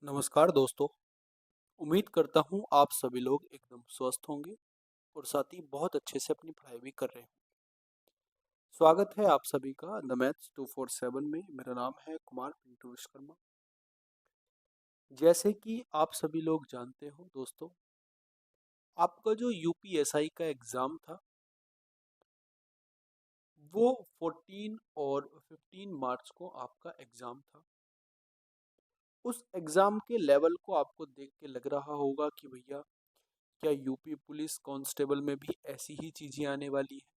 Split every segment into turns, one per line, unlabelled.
नमस्कार दोस्तों। उम्मीद करता हूँ आप सभी लोग एकदम स्वस्थ होंगे और साथ ही बहुत अच्छे से अपनी पढ़ाई भी कर रहे हैं। स्वागत है आप सभी का द मैथ्स 247 में। मेरा नाम है कुमार पिंटू विश्वकर्मा। जैसे कि आप सभी लोग जानते हो दोस्तों, आपका जो यूपीएसआई का एग्ज़ाम था वो 14 और 15 मार्च को आपका एग्ज़ाम था। उस एग्ज़ाम के लेवल को आपको देख के लग रहा होगा कि भैया क्या यूपी पुलिस कांस्टेबल में भी ऐसी ही चीज़ें आने वाली हैं।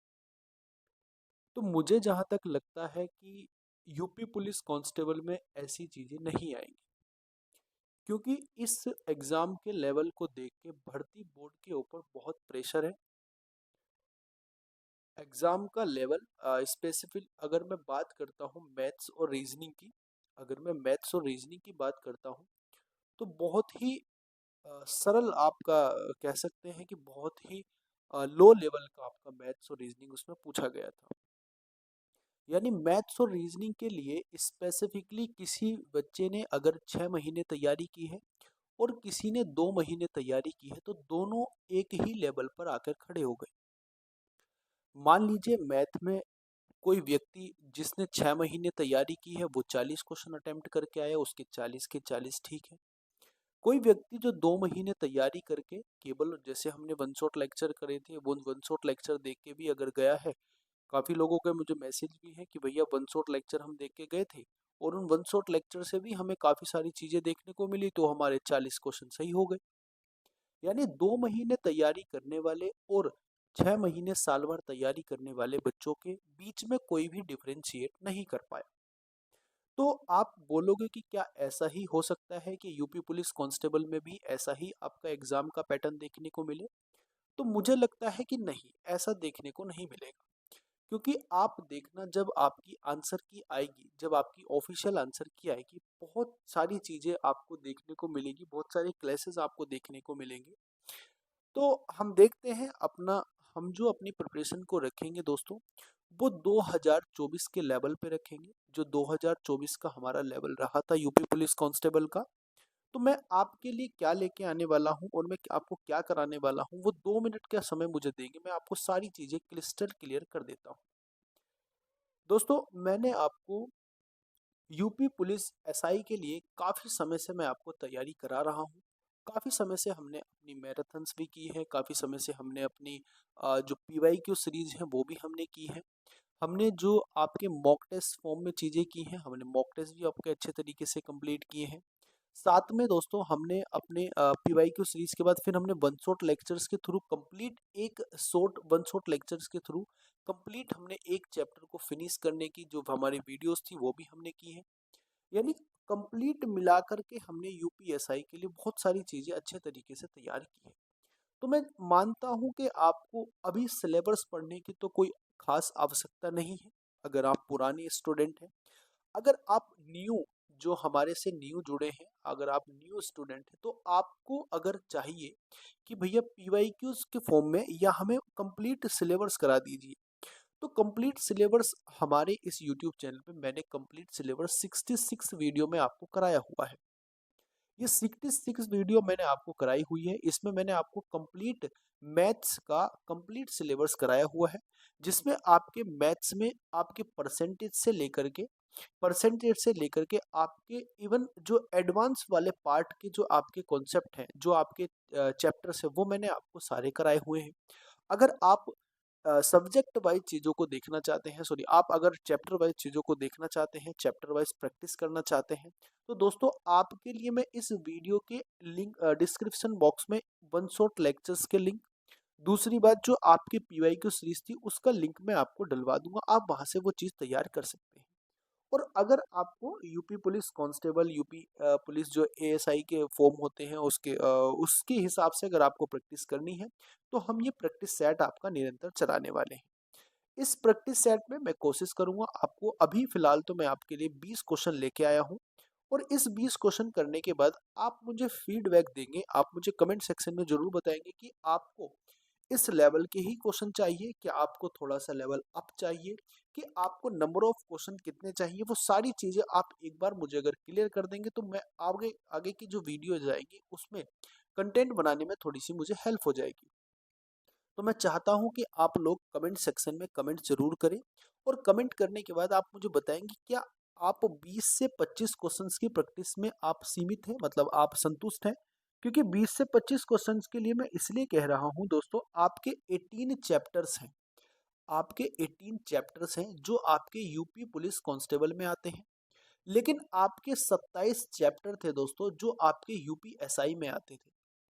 तो मुझे जहाँ तक लगता है कि यूपी पुलिस कांस्टेबल में ऐसी चीज़ें नहीं आएंगी, क्योंकि इस एग्ज़ाम के लेवल को देख के भर्ती बोर्ड के ऊपर बहुत प्रेशर है। एग्ज़ाम का लेवल स्पेसिफिक अगर मैं बात करता हूँ मैथ्स और रीजनिंग की, अगर मैं मैथ्स और रीजनिंग की बात करता हूँ तो बहुत ही सरल आपका कह सकते हैं कि बहुत ही लो लेवल का आपका मैथ्स और रीजनिंग उसमें पूछा गया था। यानी मैथ्स और रीजनिंग के लिए स्पेसिफिकली किसी बच्चे ने अगर 6 महीने तैयारी की है और किसी ने 2 महीने तैयारी की है तो दोनों एक ही लेवल पर आकर खड़े हो गए। मान लीजिए मैथ में कोई व्यक्ति जिसने 6 महीने तैयारी की है वो 40 क्वेश्चन अटेम्प्ट करके आया, उसके 40 के 40 ठीक है। कोई व्यक्ति जो 2 महीने तैयारी करके केवल जैसे हमने वन शॉट लेक्चर करे थे वो वन शॉट लेक्चर देख के भी अगर गया है, काफ़ी लोगों के मुझे मैसेज भी है कि भैया वन शॉट लेक्चर हम देख के गए थे और उन वन शॉट लेक्चर से भी हमें काफ़ी सारी चीज़ें देखने को मिली तो हमारे 40 क्वेश्चन सही हो गए। यानी 2 महीने तैयारी करने वाले और 6 महीने साल भर तैयारी करने वाले बच्चों के बीच में कोई भी डिफरेंशिएट नहीं कर पाया। तो आप बोलोगे कि क्या ऐसा ही हो सकता है कि यूपी पुलिस कांस्टेबल में भी ऐसा ही आपका एग्जाम का पैटर्न देखने को मिले? तो मुझे लगता है कि नहीं, ऐसा देखने को नहीं मिलेगा। क्योंकि आप देखना जब आपकी आंसर की आएगी, जब आपकी ऑफिशियल आंसर की आएगी, बहुत सारी चीज़ें आपको देखने को मिलेगी, बहुत सारे क्लासेस आपको देखने को मिलेंगे। तो हम देखते हैं अपना, हम जो अपनी प्रिपरेशन को रखेंगे दोस्तों, वो 2024 के लेवल पे रखेंगे। जो 2024 का हमारा लेवल रहा था यूपी पुलिस कांस्टेबल का, तो मैं आपके लिए क्या लेके आने वाला हूँ और मैं आपको क्या कराने वाला हूँ, वो 2 मिनट का समय मुझे देंगे, मैं आपको सारी चीज़ें क्लिस्टर क्लियर कर देता हूँ। दोस्तों, मैंने आपको यूपी पुलिस एसआई के लिए काफ़ी समय से मैं आपको तैयारी करा रहा हूँ। काफ़ी समय से हमने अपनी मैराथन्स भी की है, काफ़ी समय से हमने अपनी जो पीवाईक्यू सीरीज़ है वो भी हमने की है। हमने जो आपके मॉक टेस्ट फॉर्म में चीज़ें की हैं, हमने मॉक टेस्ट भी आपके अच्छे तरीके से कंप्लीट किए हैं। साथ में दोस्तों हमने अपने पीवाईक्यू सीरीज़ के बाद फिर हमने वन शॉट लेक्चर्स के थ्रू कंप्लीट एक शॉट वन शॉट लेक्चर्स के थ्रू कंप्लीट हमने एक चैप्टर को फिनिश करने की जो हमारी वीडियोस थी वो भी हमने की है। यानी कंप्लीट मिलाकर के हमने यूपीएसआई के लिए बहुत सारी चीज़ें अच्छे तरीके से तैयार की है। तो मैं मानता हूँ कि आपको अभी सिलेबस पढ़ने की तो कोई खास आवश्यकता नहीं है अगर आप पुराने स्टूडेंट हैं। अगर आप न्यू, जो हमारे से न्यू जुड़े हैं, अगर आप न्यू स्टूडेंट हैं तो आपको अगर चाहिए कि भैया पीवाईक्यूज के फॉर्म में या हमें कंप्लीट सिलेबस करा दीजिए, तो कंप्लीट सिलेबस हमारे इस यूट्यूब चैनल पे मैंने कंप्लीट सिलेबस 66 वीडियो में आपको कराया हुआ है। ये 66 वीडियो मैंने आपको कराई हुई है। इसमें मैंने आपको कंप्लीट मैथ्स का कंप्लीट सिलेबस कराया हुआ है, जिसमें आपके मैथ्स में आपके परसेंटेज से लेकर के आपके इवन जो एडवांस वाले पार्ट के जो आपके कॉन्सेप्ट हैं, जो आपके चैप्टर्स है, वो मैंने आपको सारे कराए हुए हैं। अगर आप सब्जेक्ट वाइज चीज़ों को देखना चाहते हैं, सॉरी, आप अगर चैप्टर वाइज चीज़ों को देखना चाहते हैं, चैप्टर वाइज प्रैक्टिस करना चाहते हैं, तो दोस्तों आपके लिए मैं इस वीडियो के लिंक डिस्क्रिप्शन बॉक्स में वन शॉट लेक्चर्स के लिंक, दूसरी बात जो आपकी पीवाईक्यू सीरीज थी उसका लिंक मैं आपको डलवा दूंगा, आप वहां से वो चीज़ तैयार कर सकते हैं। और अगर आपको UP police constable, UP police जो एएसआई के फॉर्म होते हैं उसके हिसाब से अगर आपको प्रैक्टिस करनी है, तो हम ये प्रैक्टिस सेट आपका निरंतर चलाने वाले हैं। इस प्रैक्टिस सेट में मैं कोशिश करूंगा आपको, अभी फिलहाल तो मैं आपके लिए 20 क्वेश्चन लेके आया हूं, और इस 20 क्वेश्चन करने के बाद आप मुझे फीडबैक देंगे, आप मुझे कमेंट सेक्शन में जरूर बताएंगे कि आपको इस लेवल के ही क्वेश्चन चाहिए, क्या आपको थोड़ा सा लेवल अप चाहिए, कि आपको नंबर ऑफ क्वेश्चन कितने चाहिए, वो सारी चीजें आप एक बार मुझे अगर क्लियर कर देंगे तो मैं आगे आगे की जो वीडियो जाएगी उसमें कंटेंट बनाने में थोड़ी सी मुझे हेल्प हो जाएगी। तो मैं चाहता हूं कि आप लोग कमेंट सेक्शन में कमेंट जरूर करें, और कमेंट करने के बाद आप मुझे बताएंगे क्या आप 20 से 25 क्वेश्चंस की प्रैक्टिस में आप सीमित हैं, मतलब आप संतुष्ट हैं। क्योंकि 20 से 25 क्वेश्चंस के लिए मैं इसलिए कह रहा हूं दोस्तों, आपके 18 चैप्टर्स हैं, आपके 18 चैप्टर्स हैं जो आपके यूपी पुलिस कांस्टेबल में आते हैं। लेकिन आपके 27 चैप्टर थे दोस्तों जो आपके यूपी एसआई में आते थे।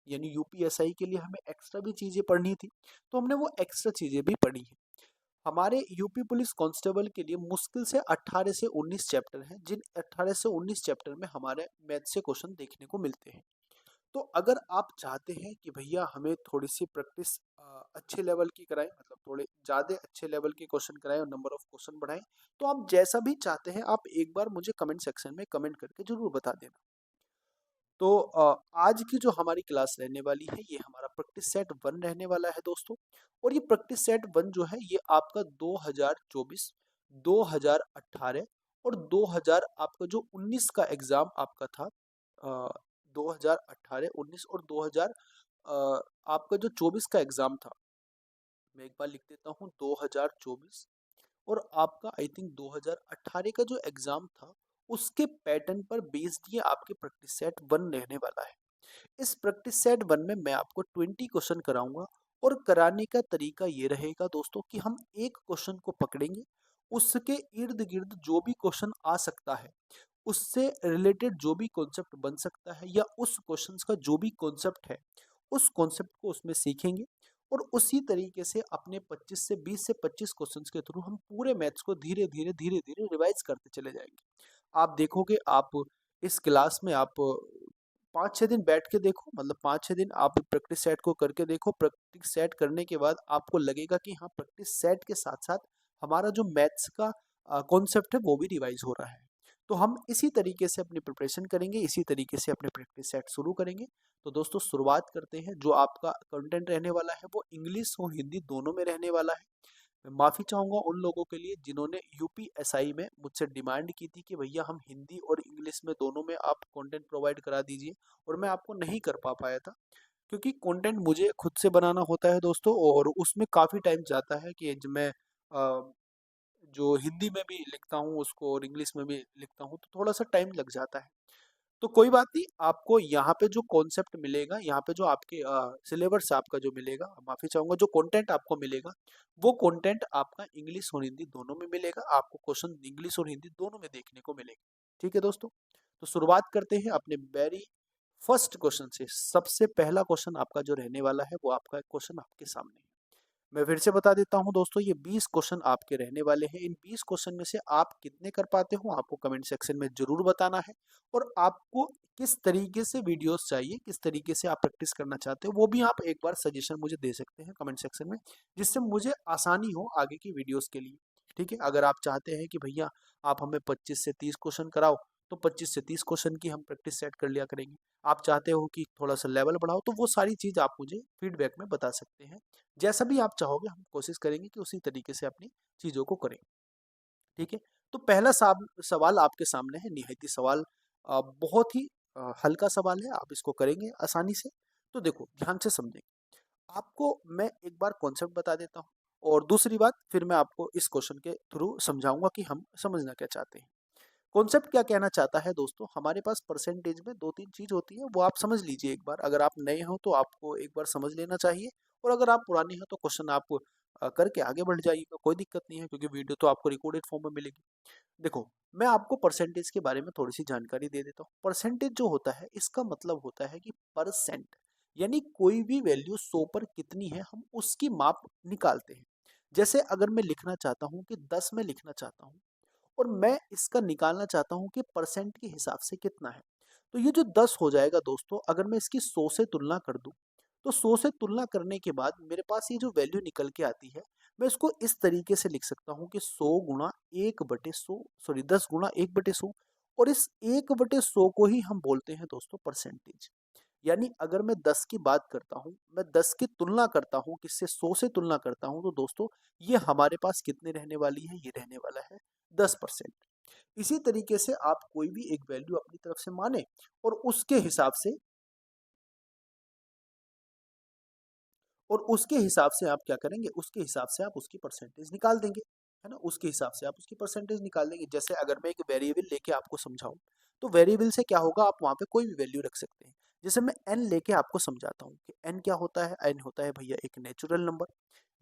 यानी यूपी एसआई के लिए हमें एक्स्ट्रा भी चीजें पढ़नी थी, तो हमने वो एक्स्ट्रा चीजें भी पढ़ी हैं। हमारे यूपी पुलिस कांस्टेबल के लिए मुश्किल से 18 से 19 चैप्टर हैं, जिन 18 से 19 चैप्टर में हमारे मैथ से क्वेश्चन देखने को मिलते हैं। तो अगर आप चाहते हैं कि भैया हमें थोड़ी सी प्रैक्टिस अच्छे लेवल की कराएं, मतलब थोड़े ज़्यादा अच्छे लेवल के क्वेश्चन कराएं और नंबर ऑफ क्वेश्चन बढ़ाएं, तो आप जैसा भी चाहते हैं आप एक बार मुझे कमेंट सेक्शन में कमेंट करके जरूर बता देना। तो आज की जो हमारी क्लास रहने वाली है ये हमारा प्रैक्टिस सेट 1 रहने वाला है दोस्तों। और ये प्रैक्टिस सेट 1 जो है ये आपका 2024, 2018 और 2000 आपका जो 19 का एग्जाम आपका था, 2018, 19 और 2000 आपका जो 24 का एग्जाम था, मैं एक बार लिख देता हूँ 2024, और आपका आई थिंक 2018 का जो एग्जाम था उसके पैटर्न पर बेस्ड ये आपके प्रैक्टिस सेट 1 रहने वाला है। इस प्रैक्टिस सेट 1 में मैं आपको 20 क्वेश्चन कराऊंगा, और कराने का तरीका ये रहेगा दोस्तों कि हम एक क्वेश्चन को पकड़ेंगे, उसके इर्द गिर्द जो भी क्वेश्चन आ सकता है, उससे रिलेटेड जो भी कॉन्सेप्ट बन सकता है, या उस क्वेश्चंस का जो भी कॉन्सेप्ट है उस कॉन्सेप्ट को उसमें सीखेंगे। और उसी तरीके से अपने 25 से 20 से 25 क्वेश्चंस के थ्रू हम पूरे मैथ्स को धीरे धीरे धीरे धीरे रिवाइज करते चले जाएंगे। आप देखोगे, आप इस क्लास में आप 5-6 दिन बैठ के देखो, मतलब 5-6 दिन आप प्रैक्टिस सेट को करके देखो। प्रैक्टिस सेट करने के बाद आपको लगेगा कि हाँ, प्रैक्टिस सेट के साथ साथ हमारा जो मैथ्स का कॉन्सेप्ट है वो भी रिवाइज हो रहा है। तो हम इसी तरीके से अपनी प्रिपरेशन करेंगे, इसी तरीके से अपने प्रैक्टिस सेट शुरू करेंगे। तो दोस्तों शुरुआत करते हैं। जो आपका कंटेंट रहने वाला है वो इंग्लिश और हिंदी दोनों में रहने वाला है। मैं माफ़ी चाहूँगा उन लोगों के लिए जिन्होंने यूपी एसआई में मुझसे डिमांड की थी कि भैया हम हिंदी और इंग्लिश में दोनों में आप कंटेंट प्रोवाइड करा दीजिए, और मैं आपको नहीं कर पाया था। क्योंकि कंटेंट मुझे खुद से बनाना होता है दोस्तों, और उसमें काफ़ी टाइम जाता है कि मैं जो हिंदी में भी लिखता हूँ उसको और इंग्लिश में भी लिखता हूँ, तो थोड़ा सा टाइम लग जाता है। तो कोई बात नहीं, आपको यहाँ पे जो कॉन्सेप्ट मिलेगा, यहाँ पे जो आपके सिलेबस आपका जो मिलेगा, माफ़ी चाहूँगा, जो कंटेंट आपको मिलेगा वो कंटेंट आपका इंग्लिश और हिंदी दोनों में मिलेगा। आपको क्वेश्चन इंग्लिश और हिंदी दोनों में देखने को मिलेगा। ठीक है दोस्तों, तो शुरुआत करते हैं अपने वेरी फर्स्ट क्वेश्चन से। सबसे पहला क्वेश्चन आपका जो रहने वाला है वो आपका क्वेश्चन आपके सामने है। मैं फिर से बता देता हूं दोस्तों, ये 20 क्वेश्चन आपके रहने वाले हैं। इन 20 क्वेश्चन में से आप कितने कर पाते हो आपको कमेंट सेक्शन में जरूर बताना है। और आपको किस तरीके से वीडियोस चाहिए, किस तरीके से आप प्रैक्टिस करना चाहते हो, वो भी आप एक बार सजेशन मुझे दे सकते हैं कमेंट सेक्शन में, जिससे मुझे आसानी हो आगे की वीडियोस के लिए। ठीक है, अगर आप चाहते हैं कि भैया आप हमें 25 से 30 क्वेश्चन कराओ, तो 25 से 30 क्वेश्चन की हम प्रैक्टिस सेट कर लिया करेंगे। आप चाहते हो कि थोड़ा सा लेवल बढ़ाओ, तो वो सारी चीज़ आप मुझे फीडबैक में बता सकते हैं। जैसा भी आप चाहोगे हम कोशिश करेंगे कि उसी तरीके से अपनी चीज़ों को करें। ठीक है, तो पहला सवाल आपके सामने है, निहायती सवाल बहुत ही हल्का सवाल है, आप इसको करेंगे आसानी से। तो देखो ध्यान से समझें, आपको मैं एक बार कॉन्सेप्ट बता देता हूँ, और दूसरी बात फिर मैं आपको इस क्वेश्चन के थ्रू समझाऊंगा कि हम समझना क्या चाहते हैं। कॉन्सेप्ट क्या कहना चाहता है दोस्तों, हमारे पास परसेंटेज में 2-3 चीज होती है, वो आप समझ लीजिए एक बार। अगर आप नए हो तो आपको एक बार समझ लेना चाहिए, और अगर आप पुराने हो तो क्वेश्चन आप करके आगे बढ़ जाइएगा, कोई दिक्कत नहीं है, क्योंकि वीडियो तो आपको रिकॉर्डेड फॉर्म में मिलेगी। देखो, मैं आपको परसेंटेज के बारे में थोड़ी सी जानकारी दे देता हूँ। परसेंटेज जो होता है इसका मतलब होता है कि परसेंट, यानी कोई भी वैल्यू 100 पर कितनी है हम उसकी माप निकालते हैं। जैसे अगर मैं लिखना चाहता हूँ कि 10 में लिखना चाहता हूँ, और मैं इसका निकालना चाहता हूँ कि परसेंट के हिसाब से कितना है, तो ये जो 10 हो जाएगा दोस्तों, अगर मैं इसकी 100 से तुलना कर दूं, तो 100 से तुलना करने के बाद मेरे पास ये जो वैल्यू निकल के आती है, मैं इसको इस तरीके से लिख सकता हूँ कि 100 गुणा 1/100, सॉरी 10 गुणा 1/100, और इस 1/100 को ही हम बोलते हैं दोस्तों परसेंटेज। यानी अगर मैं 10 की बात करता हूँ, मैं 10 की तुलना करता हूँ, किससे 100 से तुलना करता हूँ, तो दोस्तों ये हमारे पास कितने रहने वाली है, ये रहने वाला है 10%। इसी तरीके से आप कोई भी एक वैल्यू अपनी तरफ से माने और उसके हिसाब से आप क्या करेंगे, उसके हिसाब से आप उसकी परसेंटेज निकाल देंगे, है ना। उसके हिसाब से आप उसकी परसेंटेज निकाल देंगे। जैसे अगर मैं एक वेरिएबल लेके आपको समझाऊं, तो वेरिएबल से क्या होगा, आप वहां पे कोई भी वैल्यू रख सकते हैं। जैसे मैं एन लेके आपको समझाता हूँ कि एन क्या होता है। एन होता है भैया एक नेचुरल नंबर।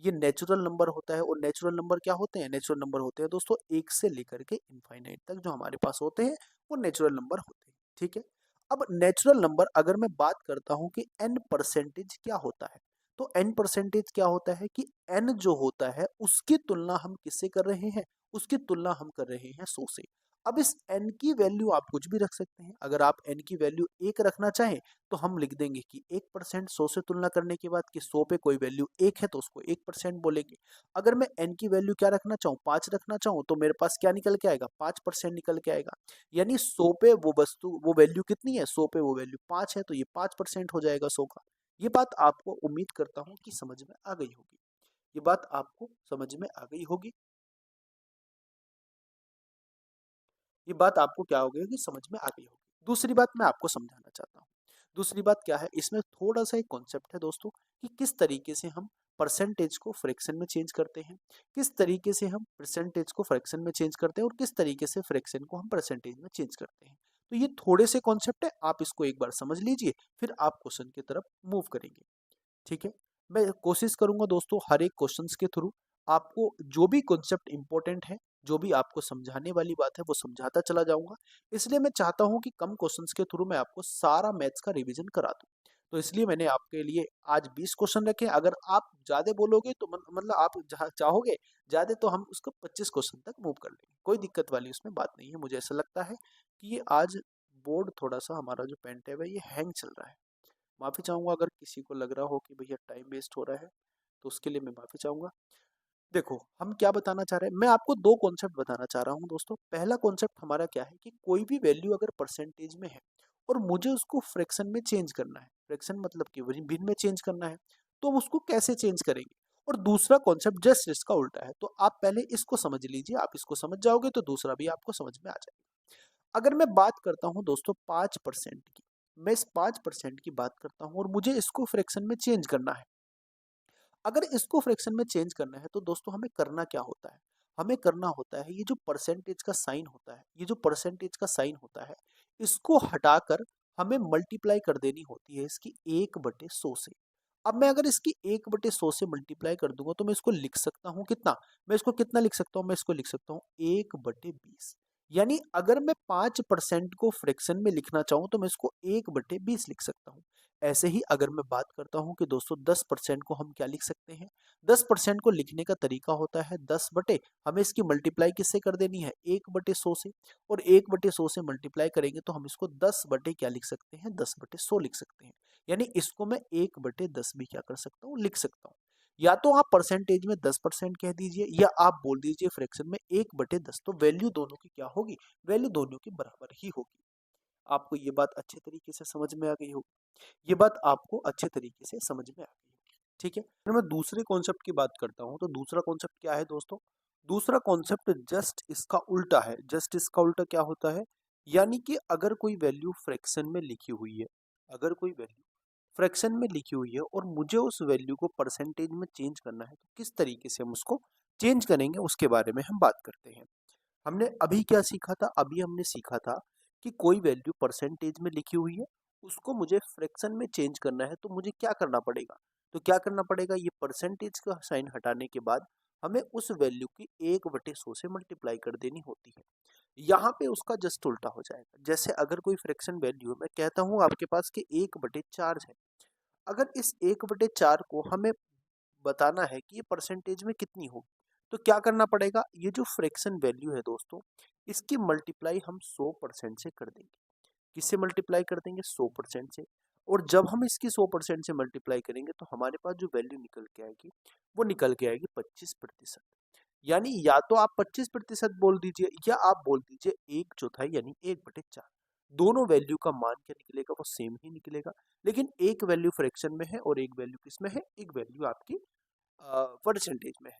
ये नेचुरल नंबर होता है, और नेचुरल नंबर क्या होते हैं, नेचुरल नंबर होते हैं दोस्तों एक से लेकर के इनफाइनाइट तक जो हमारे पास होते हैं, वो नेचुरल नंबर होते हैं, ठीक है। अब नेचुरल नंबर अगर मैं बात करता हूँ कि एन परसेंटेज क्या होता है, तो एन परसेंटेज क्या होता है कि एन जो होता है उसकी तुलना हम किससे कर रहे हैं, उसकी तुलना हम कर रहे हैं 100 से। अब इस एन की वैल्यू आप कुछ भी रख सकते हैं। अगर आप एन की वैल्यू 1 रखना चाहें तो हम लिख देंगे कि 1% 100 से तुलना करने के बाद कि 100 पे कोई वैल्यू 1 है तो उसको 1% बोलेंगे। अगर मैं एन की वैल्यू क्या रखना चाहूँ, 5 रखना चाहूँ, तो मेरे पास क्या निकल के आएगा, 5% निकल के आएगा। यानी 100 पे वो वस्तु वो वैल्यू कितनी है, 100 पे वो वैल्यू 5 है, तो ये 5% हो जाएगा 100 का। ये बात आपको उम्मीद करता हूँ कि समझ में आ गई होगी। ये बात आपको समझ में आ गई होगी। ये बात आपको क्या हो गई कि समझ में आ गई होगी। दूसरी बात मैं आपको समझाना चाहता हूँ। दूसरी बात क्या है, इसमें थोड़ा सा एक कॉन्सेप्ट है दोस्तों, कि किस तरीके से हम परसेंटेज को फ्रैक्शन में चेंज करते हैं, किस तरीके से हम परसेंटेज को फ्रैक्शन में चेंज करते हैं, और किस तरीके से फ्रैक्शन को हम परसेंटेज में चेंज करते हैं। तो ये थोड़े से कॉन्सेप्ट है, आप इसको एक बार समझ लीजिए, फिर आप क्वेश्चन की तरफ मूव करेंगे, ठीक है। मैं कोशिश करूंगा दोस्तों हर एक क्वेश्चंस के थ्रू आपको जो भी कॉन्सेप्ट इंपॉर्टेंट है, जो भी आपको समझाने वाली बात है, वो समझाता चला जाऊंगा। इसलिए मैं चाहता हूं कि कम क्वेश्चंस के थ्रू मैं आपको सारा मैथ्स का रिवीजन करा दूं। तो इसलिए मैंने आपके लिए आज 20 क्वेश्चन रखे। अगर आप ज्यादा बोलोगे तो मतलब आप चाहोगे ज्यादा, तो हम उसको 25 क्वेश्चन तक मूव कर लेंगे। कोई दिक्कत वाली उसमें बात नहीं है। मुझे ऐसा लगता है कि ये आज बोर्ड थोड़ा सा हमारा जो पेन टैब है ये हैंग चल रहा है। माफ़ी चाहूँगा अगर किसी को लग रहा हो कि भैया टाइम वेस्ट हो रहा है, तो उसके लिए मैं माफ़ी चाहूँगा। देखो, हम क्या बताना चाह रहे हैं, मैं आपको 2 कॉन्सेप्ट बताना चाह रहा हूँ दोस्तों। पहला कॉन्सेप्ट हमारा क्या है कि कोई भी वैल्यू अगर परसेंटेज में है और मुझे उसको फ्रैक्शन में चेंज करना है, फ्रैक्शन मतलब कि भिन्न में चेंज करना है, तो हम उसको कैसे चेंज करेंगे? और दूसरा कॉन्सेप्ट जस्ट इसका उल्टा है। तो आप पहले इसको समझ लीजिए, आप इसको समझ जाओगे तो दूसरा भी आपको समझ में आ जाएगा। अगर मैं बात करता हूं दोस्तों 5% की, मैं इस 5% की बात करता हूं और मुझे इसको फ्रैक्शन में चेंज करना है। अगर इसको फ्रैक्शन में चेंज करना है तो दोस्तों हमें करना क्या होता है, हमें करना होता है ये जो परसेंटेज का साइन होता है, ये जो परसेंटेज का साइन होता है, इसको हटाकर हमें मल्टीप्लाई कर देनी होती है इसकी 1/100 से। अब मैं अगर इसकी 1/100 से मल्टीप्लाई कर दूंगा तो मैं इसको लिख सकता हूँ कितना, मैं इसको कितना लिख सकता हूँ, मैं इसको लिख सकता हूँ 1/20। यानी अगर मैं 5% को फ्रैक्शन में लिखना चाहूँ तो मैं इसको 1/20 लिख सकता हूँ। ऐसे ही अगर मैं बात करता हूँ कि दोस्तों 10% को हम क्या लिख सकते हैं, 10% को लिखने का तरीका होता है 10 बटे, हमें इसकी मल्टीप्लाई किससे कर देनी है, 1/100 से। और 1/100 से मल्टीप्लाई करेंगे तो हम इसको 10 बटे क्या लिख सकते हैं, 10/100 लिख सकते हैं। यानी इसको मैं 1/10 भी क्या कर सकता हूँ, लिख सकता हूँ। या तो आप परसेंटेज में 10% कह दीजिए, या आप बोल दीजिए फ्रैक्शन में 1/10। तो वैल्यू दोनों की क्या होगी, वैल्यू दोनों की बराबर ही होगी। आपको ये बात अच्छे तरीके से समझ में आ गई होगी। ये बात आपको अच्छे तरीके से समझ में आ गई होगी, ठीक है। अगर मैं दूसरे कॉन्सेप्ट की बात करता हूँ तो दूसरा कॉन्सेप्ट क्या है दोस्तों, दूसरा कॉन्सेप्ट जस्ट इसका उल्टा है। जस्ट इसका उल्टा क्या होता है, यानी कि अगर कोई वैल्यू फ्रैक्शन में लिखी हुई है, अगर कोई वैल्यू फ्रैक्शन में लिखी हुई है और मुझे उस वैल्यू को परसेंटेज में चेंज करना है, तो किस तरीके से हम उसको चेंज करेंगे उसके बारे में हम बात करते हैं। हमने अभी क्या सीखा था, अभी हमने सीखा था कि कोई वैल्यू परसेंटेज में लिखी हुई है, उसको मुझे फ्रैक्शन में चेंज करना है, तो मुझे क्या करना पड़ेगा, तो क्या करना पड़ेगा, ये परसेंटेज का साइन हटाने के बाद हमें उस वैल्यू की 1/100 से मल्टीप्लाई कर देनी होती है। यहाँ पे उसका जस्ट उल्टा हो जाएगा। जैसे अगर कोई फ्रैक्शन वैल्यू है, मैं कहता हूँ आपके पास कि 1/4 है। अगर इस 1/4 को हमें बताना है कि ये परसेंटेज में कितनी होगी, तो क्या करना पड़ेगा, ये जो फ्रैक्शन वैल्यू है दोस्तों, इसकी मल्टीप्लाई हम 100% से कर देंगे। किससे मल्टीप्लाई कर देंगे, 100% से। और जब हम इसकी 100% से मल्टीप्लाई करेंगे तो हमारे पास जो वैल्यू निकल के आएगी, वो निकल के आएगी 25%। यानी या तो आप 25% बोल दीजिए, या आप बोल दीजिए 1/4 यानी 1/4। दोनों वैल्यू का मान क्या निकलेगा, वो सेम ही निकलेगा, लेकिन एक वैल्यू फ्रैक्शन में है और एक वैल्यू किस में है, एक वैल्यू आपकी परसेंटेज में है।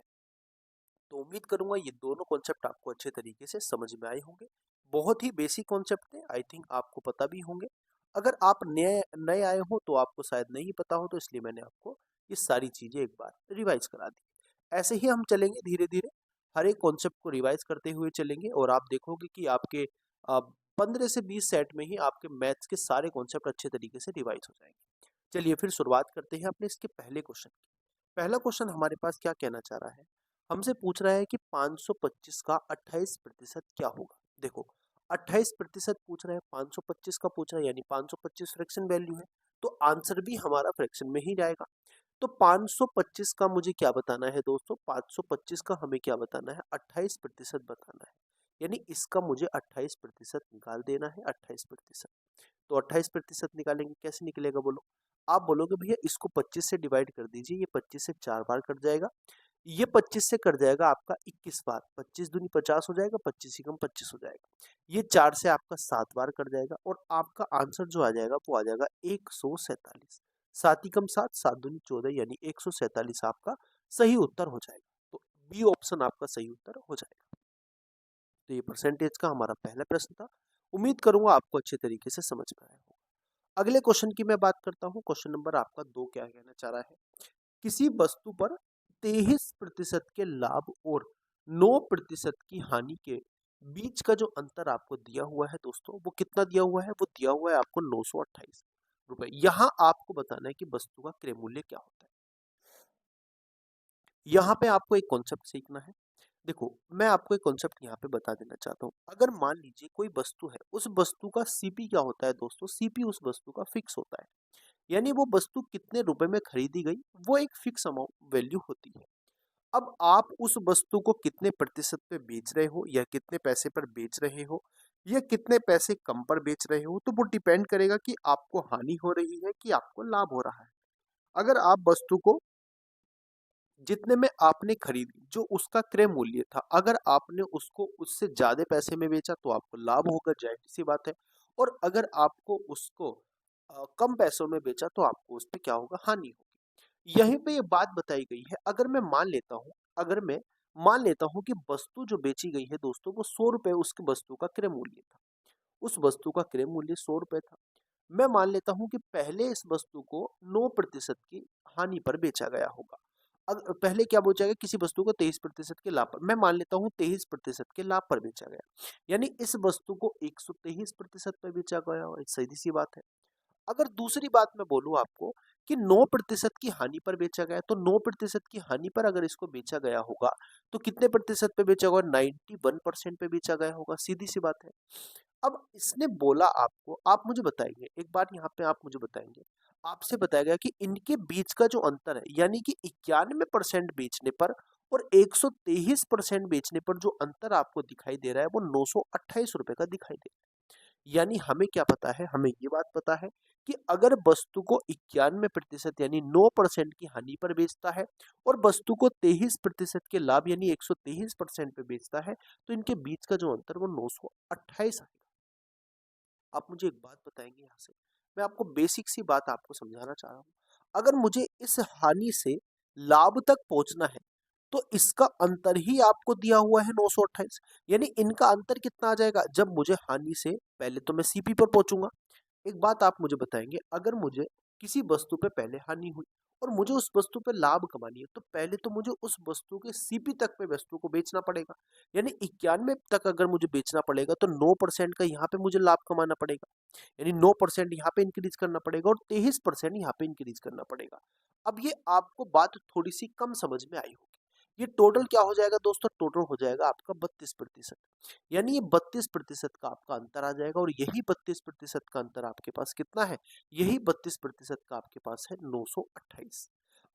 तो उम्मीद करूंगा ये दोनों कॉन्सेप्ट आपको अच्छे तरीके से समझ में आए होंगे। बहुत ही बेसिक कॉन्सेप्ट है, आई थिंक आपको पता भी होंगे। अगर आप नए नए आए हो तो आपको शायद नहीं पता हो, तो इसलिए मैंने आपको ये सारी चीजें एक बार रिवाइज करा दी। ऐसे ही हम चलेंगे धीरे धीरे, हर एक कॉन्सेप्ट को रिवाइज करते हुए चलेंगे और आप देखोगे कि आपके 15 से 20 सेट में ही आपके मैथ्स के सारे कॉन्सेप्ट अच्छे तरीके से रिवाइज हो जाएंगे। चलिए फिर शुरुआत करते हैं अपने इसके पहले क्वेश्चन की। पहला क्वेश्चन हमारे पास क्या कहना चाह रहा है, हमसे पूछ रहा है कि 525 का 28% क्या होगा। देखो 28% पूछ रहा है, 525 का पूछ रहा है, यानी 525 फ्रैक्शन वैल्यू है, तो आंसर भी हमारा फ्रैक्शन में ही जाएगा। तो 525 का मुझे क्या बताना है दोस्तों, 525 का हमें क्या बताना है, 28% बताना है, यानी इसका मुझे 28% निकाल देना है, 28%। तो 28% निकालेंगे, कैसे निकलेगा बोलो। आप बोलोगे भैया इसको 25 से डिवाइड कर दीजिए, ये 25 से 4 बार कट जाएगा, ये 25 से कट जाएगा आपका 21 बार, 25 दूनी 50 हो जाएगा, 25 ही कम 25 हो जाएगा, ये 4 से आपका 7 बार कट जाएगा और आपका आंसर जो आ जाएगा वो आ जाएगा 147। 7 ही कम 7, 7 दूनी 14, यानी 147 आपका सही उत्तर हो जाएगा। तो बी ऑप्शन आपका सही उत्तर हो जाएगा। तो ये परसेंटेज का हमारा पहला प्रश्न था। उम्मीद करूंगा आपको अच्छे तरीके से समझ में आया होगा। अगले क्वेश्चन की मैं बात करता हूँ। क्वेश्चन नंबर आपका 2 क्या कहना चाह रहा है, किसी वस्तु पर 23% के लाभ और 9% की हानि के बीच का जो अंतर आपको दिया हुआ है दोस्तों, वो कितना दिया हुआ है, वो दिया हुआ है आपको 928 रुपए। यहाँ आपको बताना है कि वस्तु का क्रय मूल्य क्या होता है। यहाँ पे आपको एक कॉन्सेप्ट सीखना है। देखो मैं आपको एक कॉन्सेप्ट यहाँ पे बता देना चाहता हूँ। अगर मान लीजिए कोई वस्तु है, उस वस्तु का सीपी क्या होता है दोस्तों, सीपी उस वस्तु का फिक्स होता है, यानी वो वस्तु कितने रुपए में खरीदी गई वो एक फिक्स अमाउंट वैल्यू होती है। अब आप उस वस्तु को कितने प्रतिशत पे बेच रहे हो, या कितने पैसे पर बेच रहे हो, या कितने पैसे कम पर बेच रहे हो, तो वो डिपेंड करेगा कि आपको हानि हो रही है कि आपको लाभ हो रहा है। अगर आप वस्तु को जितने में आपने खरीदी, जो उसका क्रय मूल्य था, अगर आपने उसको उससे ज्यादा पैसे में बेचा तो आपको लाभ होगा, जाहिर सी बात है। और अगर आपको उसको कम पैसों में बेचा तो आपको उस पे क्या होगा, हानि होगी। यहीं पे ये बात बताई गई है। अगर मैं मान लेता हूँ कि वस्तु जो बेची गई है दोस्तों, वो 100 रुपए उसकी वस्तु का क्रय मूल्य था, उस वस्तु का क्रय मूल्य 100 रुपए था। मैं मान लेता हूं कि पहले इस वस्तु को 9% की हानि पर बेचा गया होगा। पहले क्या बेचा गया, किसी वस्तु को 23% के लाभ पर, मैं मान लेता हूं 23% के लाभ पर बेचा गया, यानी इस वस्तु को 123% पर बेचा गया हो, सीधी सी बात है। अगर दूसरी बात मैं बोलूं आपको कि 9% की हानि पर बेचा गया, तो 9% की हानि पर अगर इसको बेचा गया होगा तो कितने प्रतिशत पे बेचा होगा, 91% पे बेचा गया होगा, सीधी सी बात है। अब इसने बोला आपको, आप मुझे बताएंगे एक बार, यहाँ पे आप मुझे बताएंगे, आपसे बताया गया कि इनके बीच का जो अंतर है, यानी कि 91% बेचने पर और 123% बेचने पर जो अंतर आपको दिखाई दे रहा है वो 928 रुपए का दिखाई दे रहा है। यानी हमें क्या पता है, हमें ये बात पता है कि अगर वस्तु को 91% यानी 9% की हानि पर बेचता है और वस्तु को 23% के लाभ यानी 123% पे बेचता है, तो इनके बीच का जो अंतर वो 928 आएगा। आप मुझे एक बात बताएंगे, यहाँ से मैं आपको बेसिक सी बात आपको समझाना चाह रहा हूँ। अगर मुझे इस हानि से लाभ तक पहुंचना है तो इसका अंतर ही आपको दिया हुआ है 928, यानी इनका अंतर कितना आ जाएगा, जब मुझे हानि से पहले तो मैं सीपी पर पहुंचूंगा। एक बात आप मुझे बताएंगे, अगर मुझे किसी वस्तु पे पहले हानि हुई और मुझे उस वस्तु पे लाभ कमानी है, तो पहले तो मुझे उस वस्तु के सीपी तक पे वस्तु को बेचना पड़ेगा, यानी 91 तक अगर मुझे बेचना पड़ेगा तो 9% का यहाँ पे मुझे लाभ कमाना पड़ेगा, यानी 9% यहाँ पे इंक्रीज करना पड़ेगा और 23% यहाँ पे इंक्रीज करना पड़ेगा। अब ये आपको बात थोड़ी सी कम समझ में आई होगी। ये टोटल क्या हो जाएगा दोस्तों, टोटल हो जाएगा आपका 32%, यानी ये 32% का आपका अंतर आ जाएगा और यही 32% का अंतर आपके पास कितना है, यही 32% का आपके पास है 928।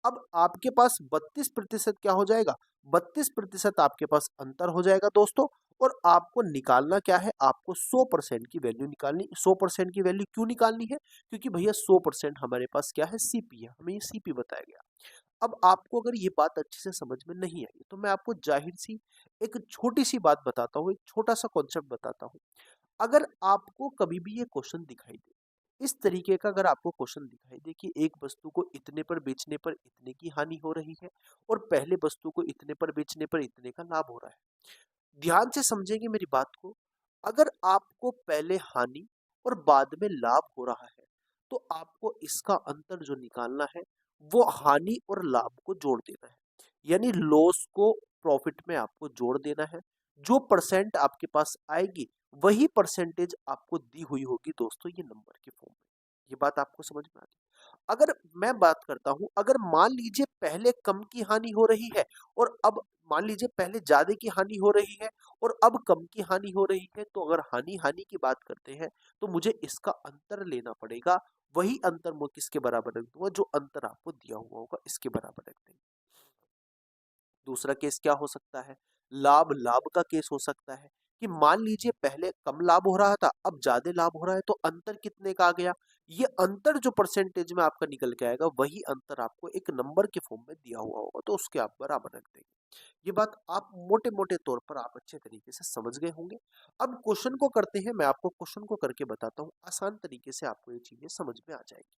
अब आपके पास 32% क्या हो जाएगा, 32% आपके पास अंतर हो जाएगा दोस्तों। और आपको निकालना क्या है, आपको 100% की वैल्यू निकालनी। 100% की वैल्यू क्यों निकालनी है, क्योंकि भैया 100% हमारे पास क्या है, सीपी है, हमें ये सीपी बताया गया। अब आपको अगर ये बात अच्छे से समझ में नहीं आई तो मैं आपको जाहिर सी एक छोटी सी बात बताता हूँ, एक छोटा सा कॉन्सेप्ट बताता हूँ। अगर आपको कभी भी ये क्वेश्चन दिखाई दे, इस तरीके का अगर आपको क्वेश्चन दिखाई दे कि एक वस्तु को इतने पर बेचने पर इतने की हानि हो रही है और पहले वस्तु को इतने पर बेचने पर इतने का लाभ हो रहा है, ध्यान से समझेंगे मेरी बात को। अगर आपको पहले हानि और बाद में लाभ हो रहा है, तो आपको इसका अंतर जो निकालना है, वो हानि और लाभ को जोड़ देना है। यानी लॉस को प्रॉफिट में आपको जोड़ देना है। जो परसेंट आपके पास आएगी, वही परसेंटेज आपको दी हुई होगी दोस्तों, ये नंबर के फॉर्म में। ये बात आपको समझ में आ गई। अगर मैं बात करता हूं, अगर मान लीजिए पहले कम की हानि हो रही है और अब मान लीजिए पहले ज्यादा की हानि हो रही है और अब कम की हानि हो रही है, तो अगर हानि हानि की बात करते हैं तो मुझे इसका अंतर लेना पड़ेगा। वही अंतर मैं किसके बराबर रख दूंगा, जो अंतर आपको दिया हुआ होगा इसके बराबर रख देंगे। दूसरा केस क्या हो सकता है, लाभ लाभ का केस हो सकता है कि मान लीजिए पहले कम लाभ हो रहा था, अब ज्यादा लाभ हो रहा है, तो अंतर कितने का आ गया। ये अंतर जो परसेंटेज में आपका निकल के आएगा, वही अंतर आपको एक नंबर के फॉर्म में दिया हुआ होगा, तो उसके आप बराबर रख देंगे। ये बात आप मोटे मोटे तौर पर आप अच्छे तरीके से समझ गए होंगे। अब क्वेश्चन को करते हैं, मैं आपको क्वेश्चन को करके बताता हूँ, आसान तरीके से आपको ये चीजें समझ में आ जाएगी।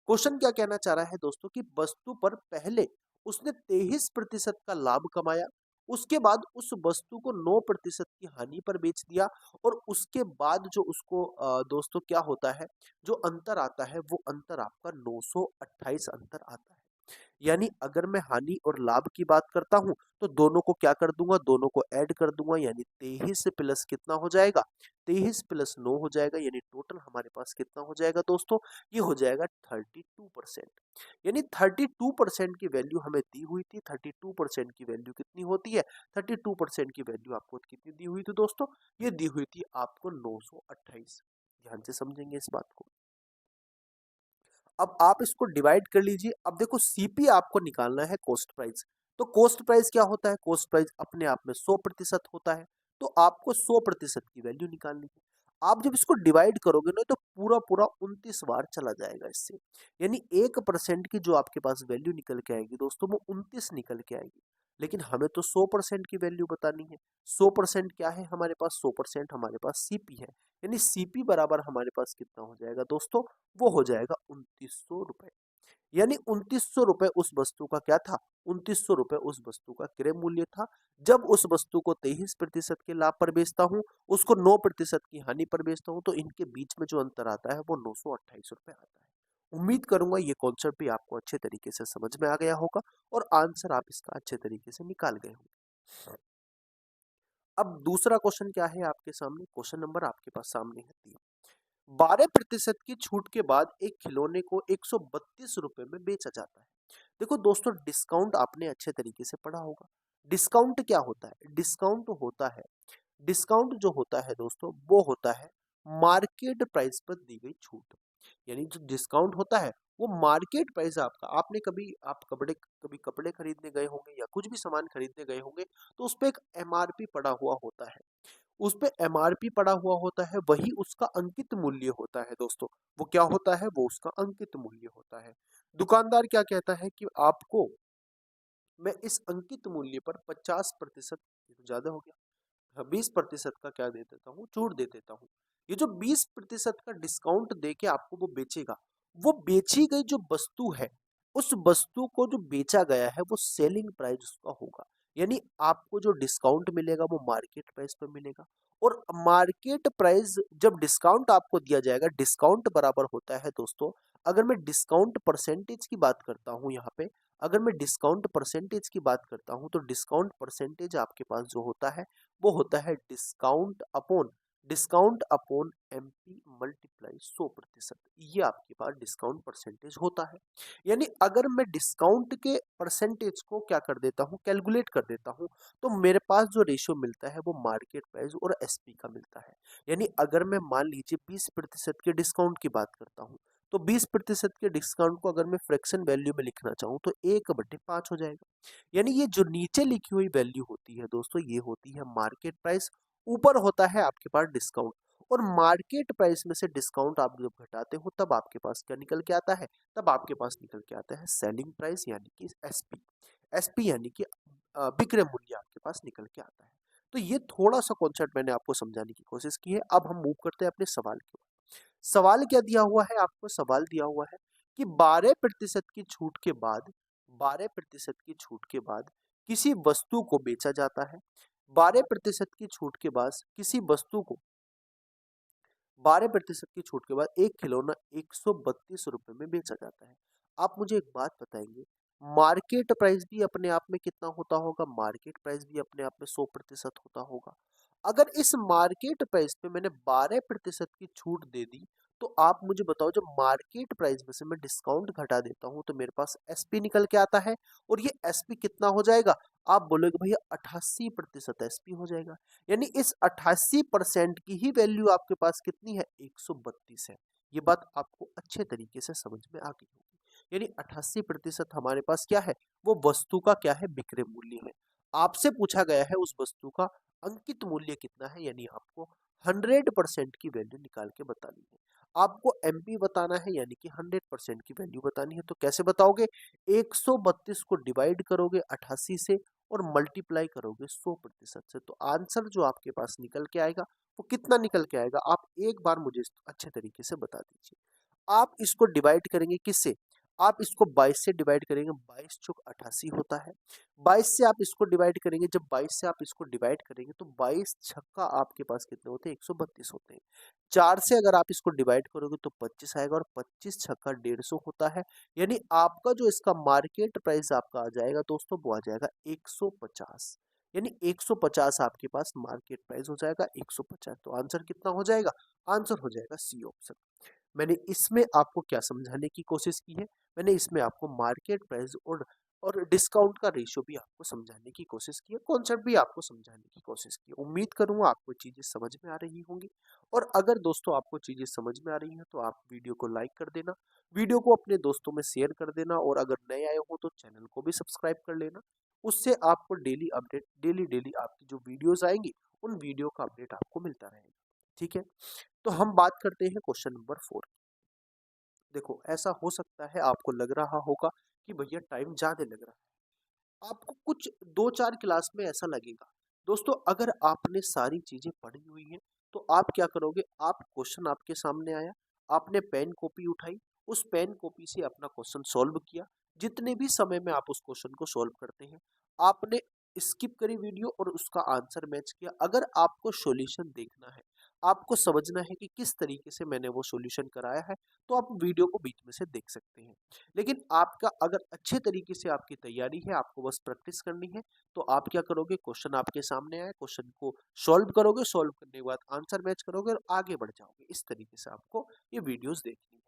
क्वेश्चन क्या कहना चाह रहा है दोस्तों कि वस्तु पर पहले उसने 23% का लाभ कमाया, उसके बाद उस वस्तु को 9% की हानि पर बेच दिया और उसके बाद जो उसको दोस्तों क्या होता है, जो अंतर आता है वो अंतर आपका 928 अंतर आता है। यानी अगर मैं हानि और लाभ की बात करता हूं, तो दोनों को क्या कर दूंगा, दोनों को ऐड कर दूंगा, यानी 23 प्लस कितना हो जाएगा, 23 + 9 हो जाएगा, यानी टोटल हमारे पास कितना हो जाएगा दोस्तों, ये हो जाएगा 32%। यानी 32% की वैल्यू हमें दी हुई थी। 32% की वैल्यू कितनी होती है, 32% की वैल्यू आपको कितनी दी हुई थी दोस्तों, ये दी हुई थी आपको 928। ध्यान से समझेंगे इस बात को। अब आप इसको डिवाइड कर लीजिए। अब देखो सीपी आपको निकालना है कॉस्ट प्राइस। तो कॉस्ट प्राइस क्या होता है, कॉस्ट प्राइस अपने आप में 100% होता है। तो आपको 100% की वैल्यू निकालनी है। आप जब इसको डिवाइड करोगे ना, तो पूरा पूरा 29 बार चला जाएगा इससे। यानी 1% की जो आपके पास वैल्यू निकल के आएगी दोस्तों, वो 29 निकल के आएगी। लेकिन हमें तो 100% की वैल्यू बतानी है। 100% क्या है हमारे पास, 100% हमारे पास सीपी है। यानी सीपी बराबर हमारे पास कितना हो जाएगा दोस्तों, वो हो जाएगा 2900 रुपए। यानी 2900 रुपए उस वस्तु का क्या था, 2900 रुपए उस वस्तु का क्रय मूल्य था। जब उस वस्तु को 23% के लाभ पर बेचता हूँ, उसको 9% की हानि पर बेचता हूँ, तो इनके बीच में जो अंतर आता है वो 928 रुपए आता है। उम्मीद करूंगा ये कॉन्सेप्ट भी आपको अच्छे तरीके से समझ में आ गया होगा और आंसर आप इसका अच्छे तरीके से निकाल गए होंगे। अब दूसरा क्वेश्चन क्या है आपके सामने, क्वेश्चन नंबर आपके पास सामने है 3। 12% की छूट के बाद एक खिलौने को 132 रुपए में बेचा जाता है। देखो दोस्तों, डिस्काउंट आपने अच्छे तरीके से पढ़ा होगा। डिस्काउंट क्या होता है, डिस्काउंट जो होता है दोस्तों, वो होता है मार्केट प्राइस पर दी गई छूट। यानी जो डिस्काउंट होता है, वो मार्केट प्राइस आपका, आपने कभी आप कभी कपड़े खरीदने गए होंगे या कुछ भी सामान खरीदने गए होंगे, तो उस पे एक एमआरपी पड़ा हुआ होता है। उस पे एमआरपी पड़ा हुआ होता है, वही उसका अंकित मूल्य होता है दोस्तों। वो क्या होता है, वो उसका अंकित मूल्य होता है। दुकानदार क्या कहता है कि आपको मैं इस अंकित मूल्य पर 50%, ये तो ज्यादा हो गया, 20% का क्या दे देता हूँ, छूट दे देता हूँ। ये जो 20% का डिस्काउंट दे के आपको वो बेचेगा, वो बेची गई जो वस्तु है, उस वस्तु को जो बेचा गया है, वो सेलिंग प्राइस उसका होगा। यानी आपको जो डिस्काउंट मिलेगा वो मार्केट प्राइस पर मिलेगा। और मार्केट प्राइस जब डिस्काउंट आपको दिया जाएगा, डिस्काउंट बराबर होता है दोस्तों, अगर मैं डिस्काउंट परसेंटेज की बात करता हूँ यहाँ पे, अगर मैं डिस्काउंट परसेंटेज की बात करता हूँ, तो डिस्काउंट परसेंटेज आपके पास जो होता है, वो होता है डिस्काउंट अपॉन एमपी मल्टीप्लाई 100%। ये आपके पास डिस्काउंट परसेंटेज होता है। यानी अगर मैं डिस्काउंट के परसेंटेज को क्या कर देता हूँ, कैलकुलेट कर देता हूँ, तो मेरे पास जो रेशियो मिलता है वो मार्केट प्राइस और एसपी का मिलता है। यानी अगर मैं मान लीजिए 20% के डिस्काउंट की बात करता हूँ, तो 20% के डिस्काउंट को अगर मैं फ्रैक्शन वैल्यू में लिखना चाहूँ, तो 1/5 हो जाएगा। यानी ये जो नीचे लिखी हुई वैल्यू होती है दोस्तों, ये होती है मार्केट प्राइस, ऊपर होता है आपके पास डिस्काउंट। और मार्केट प्राइस में से डिस्काउंट आप जब घटाते हो, तब आपके पास क्या निकल के आता है, तब आपके पास निकल के आता है सेलिंग प्राइस, यानी कि एसपी। एसपी यानी कि विक्रय मूल्य आपके पास निकल के आता है। तो ये थोड़ा-सा कॉन्सेप्ट मैंने आपको समझाने की कोशिश की है। अब हम मूव करते हैं अपने सवाल की ओर। सवाल क्या दिया हुआ है आपको? सवाल दिया हुआ है कि 12% की छूट के बाद 12% की छूट के बाद किसी वस्तु को बेचा जाता है। 12% की छूट के बाद किसी वस्तु को 12% की छूट के बाद एक खिलौना 132 रुपए में बेचा जाता है। आप मुझे एक बात बताएंगे, मार्केट प्राइस भी अपने आप में कितना होता होगा? मार्केट प्राइस भी अपने आप में 100% होता होगा। अगर इस मार्केट प्राइस पे मैंने 12% की छूट दे दी, तो आप मुझे बताओ, जब मार्केट प्राइस में से मैं डिस्काउंट घटा देता हूं तो मेरे पास एसपी निकल के आता है। और ये एसपी कितना हो जाएगा? आप बोलोगे भैया 88% एसपी हो जाएगा। यानी इस 88% की ही वैल्यू आपके पास कितनी है? 132 है। ये बात आपको अच्छे तरीके से समझ में आ गई होगी। यानी 88% हमारे पास क्या है? वो वस्तु का क्या है? विक्रय मूल्य है। आपसे पूछा गया है उस वस्तु का अंकित मूल्य कितना है, यानी आपको 100% की वैल्यू निकाल के बतानी है। आपको एमपी बताना है, यानी कि 100% की वैल्यू बतानी है। तो कैसे बताओगे? 132 को डिवाइड करोगे 88 से और मल्टीप्लाई करोगे 100% से, तो आंसर जो आपके पास निकल के आएगा वो कितना निकल के आएगा? आप एक बार मुझे अच्छे तरीके से बता दीजिए। आप इसको डिवाइड करेंगे किससे? आप इसको 22 से डिवाइड करेंगे, 22 चौक 88 होता है। 22 से आप इसको डिवाइड करेंगे, जब 22 से आप इसको डिवाइड करेंगे तो 22 छक्का आपके पास कितने होते हैं? 132 होते हैं। 4 से अगर आप इसको डिवाइड करोगे तो 25 आएगा, और 25 छक्का 150 होता है। यानी आपका जो इसका मार्केट प्राइस आपका आ जाएगा दोस्तों, वो आ जाएगा 150। यानी 150 आपके पास मार्केट प्राइस हो जाएगा, 150। तो आंसर कितना हो जाएगा? आंसर हो जाएगा सी ऑप्शन। मैंने इसमें आपको क्या समझाने की कोशिश की है? मैंने इसमें आपको मार्केट प्राइस और डिस्काउंट का रेशियो भी आपको समझाने की कोशिश की है, कॉन्सेप्ट भी आपको समझाने की कोशिश की है। उम्मीद करूंगा आपको चीजें समझ में आ रही होंगी। और अगर दोस्तों आपको चीजें समझ में आ रही हैं तो आप वीडियो को लाइक कर देना, वीडियो को अपने दोस्तों में शेयर कर देना, और अगर नए आए हो तो चैनल को भी सब्सक्राइब कर लेना। उससे आपको डेली अपडेट, डेली डेली आपकी जो वीडियोस आएंगी उन वीडियो का अपडेट आपको मिलता रहेगा। ठीक है, तो हम बात करते हैं क्वेश्चन नंबर 4। देखो, ऐसा हो सकता है आपको लग रहा होगा कि भैया टाइम ज्यादा लग रहा है, आपको कुछ 2-4 क्लास में ऐसा लगेगा। दोस्तों, अगर आपने सारी चीजें पढ़ी हुई हैं तो आप क्या करोगे? आप क्वेश्चन आपके सामने आया, आपने पेन कॉपी उठाई, उस पेन कॉपी से अपना क्वेश्चन सॉल्व किया। जितने भी समय में आप उस क्वेश्चन को सॉल्व करते हैं, आपने स्किप करी वीडियो और उसका आंसर मैच किया। अगर आपको सॉल्यूशन देखना है, आपको समझना है कि किस तरीके से मैंने वो सॉल्यूशन कराया है, तो आप वीडियो को बीच में से देख सकते हैं। लेकिन आपका अगर अच्छे तरीके से आपकी तैयारी है, आपको बस प्रैक्टिस करनी है, तो आप क्या करोगे? क्वेश्चन आपके सामने आए, क्वेश्चन को सॉल्व करोगे, सॉल्व करने के बाद आंसर मैच करोगे और आगे बढ़ जाओगे। इस तरीके से आपको ये वीडियोस देखनी है।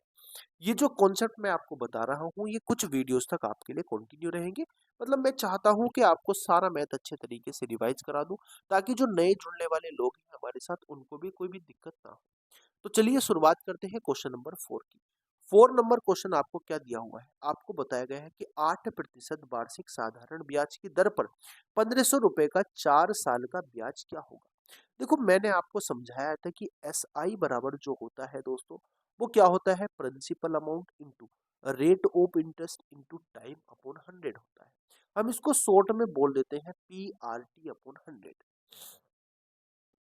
ये जो कॉन्सेप्ट मैं आपको बता रहा हूँ, ये कुछ वीडियोस तक आपके लिए कंटिन्यू रहेंगे। मतलब मैं चाहता हूँ कि आपको सारा मैथ अच्छे तरीके से रिवाइज करा दूं, ताकि जो नए जुड़ने वाले लोग हैं हमारे साथ, उनको भी कोई भी दिक्कत ना हो। तो चलिए शुरुआत करते हैं क्वेश्चन नंबर 4 की। 4 नंबर क्वेश्चन आपको क्या दिया हुआ है? आपको बताया गया है कि 8% वार्षिक साधारण ब्याज की दर पर 1500 रुपए का 4 साल का ब्याज क्या होगा? देखो, मैंने आपको समझाया था कि एस आई बराबर जो होता है दोस्तों, वो क्या होता है? Principal amount into rate of interest into time upon 100 होता है। हम इसको शॉर्ट में बोल देते हैं P R T upon 100।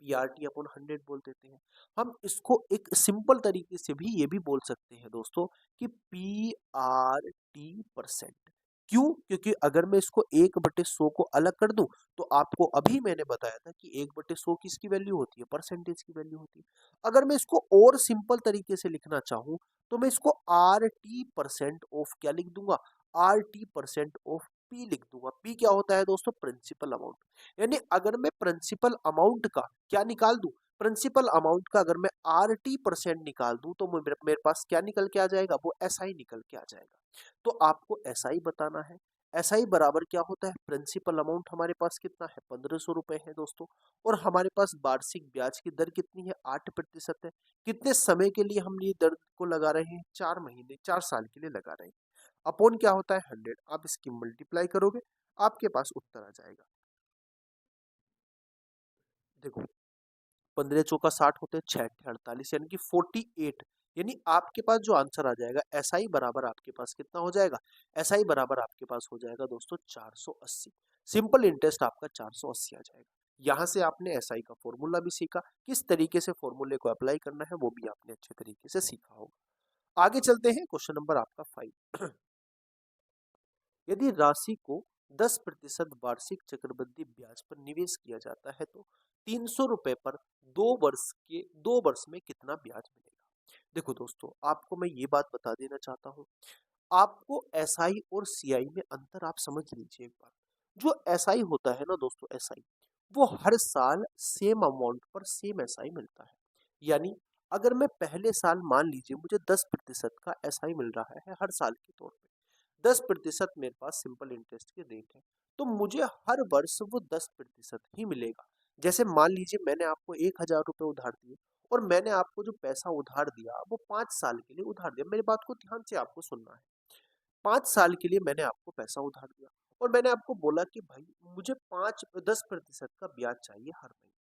PRT upon 100 बोल देते हैं। हम इसको एक सिंपल तरीके से भी ये भी बोल सकते हैं दोस्तों कि पीआरटी परसेंट। क्यों? क्योंकि अगर मैं इसको 1/100 को अलग कर दूं, तो आपको अभी मैंने बताया था कि 1/100 किसकी वैल्यू होती है? परसेंटेज की वैल्यू होती है। अगर मैं इसको और सिंपल तरीके से लिखना चाहूं, तो मैं इसको आर टी परसेंट ऑफ क्या लिख दूंगा? R T percent of P लिख दूंगा। पी क्या होता है दोस्तों? Principal amount. यानी अगर मैं प्रिंसिपल अमाउंट का क्या निकाल दूं? प्रिंसिपल अमाउंट का अगर मैं आर टी परसेंट निकाल दूं, तो मेरे मेरे पास क्या निकल के आ जाएगा? वो एस आई निकल के आ जाएगा। तो आपको एस आई बताना है। एस आई बराबर क्या होता है? प्रिंसिपल अमाउंट हमारे पास कितना है? 1500 रुपए है दोस्तों। और हमारे पास वार्षिक ब्याज की दर कितनी है? 8% है। कितने समय के लिए हम ये दर को लगा रहे हैं? 4 महीने, 4 साल के लिए लगा रहे हैं। अपॉन क्या होता है? 100। आप इसकी मल्टीप्लाई करोगे, आपके पास उत्तर आ जाएगा। देखो, 15 चौका 60 होते हैं, 6 48, यानी कि 48। यानी आपके पास जो आंसर आ जाएगा, एस आई बराबर आपके पास कितना हो जाएगा? एस आई बराबर आपके पास हो जाएगा दोस्तों 480। सिंपल इंटरेस्ट आपका 480 आ जाएगा। यहाँ से आपने एसआई का फॉर्मूला भी सीखा, किस तरीके से फॉर्मूले को अप्लाई करना है वो भी आपने अच्छे तरीके से सीखा होगा। आगे चलते हैं, क्वेश्चन नंबर आपका 5। यदि राशि को 10% वार्षिक चक्रवृद्धि ब्याज पर निवेश किया जाता है तो 300 रुपए पर 2 वर्ष में कितना ब्याज मिलेगा? देखो दोस्तों, आपको मैं ये बात बता देना चाहता हूँ, आपको एसआई और सीआई में अंतर आप समझ लीजिए एक बार। जो एसआई होता है ना दोस्तों, एसआई वो हर साल सेम अमाउंट पर सेम एसआई मिलता है। यानी अगर मैं पहले साल मान लीजिए मुझे 10% का एसआई मिल रहा है हर साल के तौर पे, 10% मेरे पास सिंपल इंटरेस्ट की रेट है, तो मुझे हर वर्ष वो 10% ही मिलेगा। जैसे मान लीजिए मैंने आपको 1,000 रुपये उधार दिए और मैंने आपको जो पैसा उधार दिया वो 5 साल के लिए उधार दिया। मेरी बात को ध्यान से आपको सुनना है। 5 साल के लिए मैंने आपको पैसा उधार दिया और मैंने आपको बोला कि भाई मुझे 10% का ब्याज चाहिए हर महीने,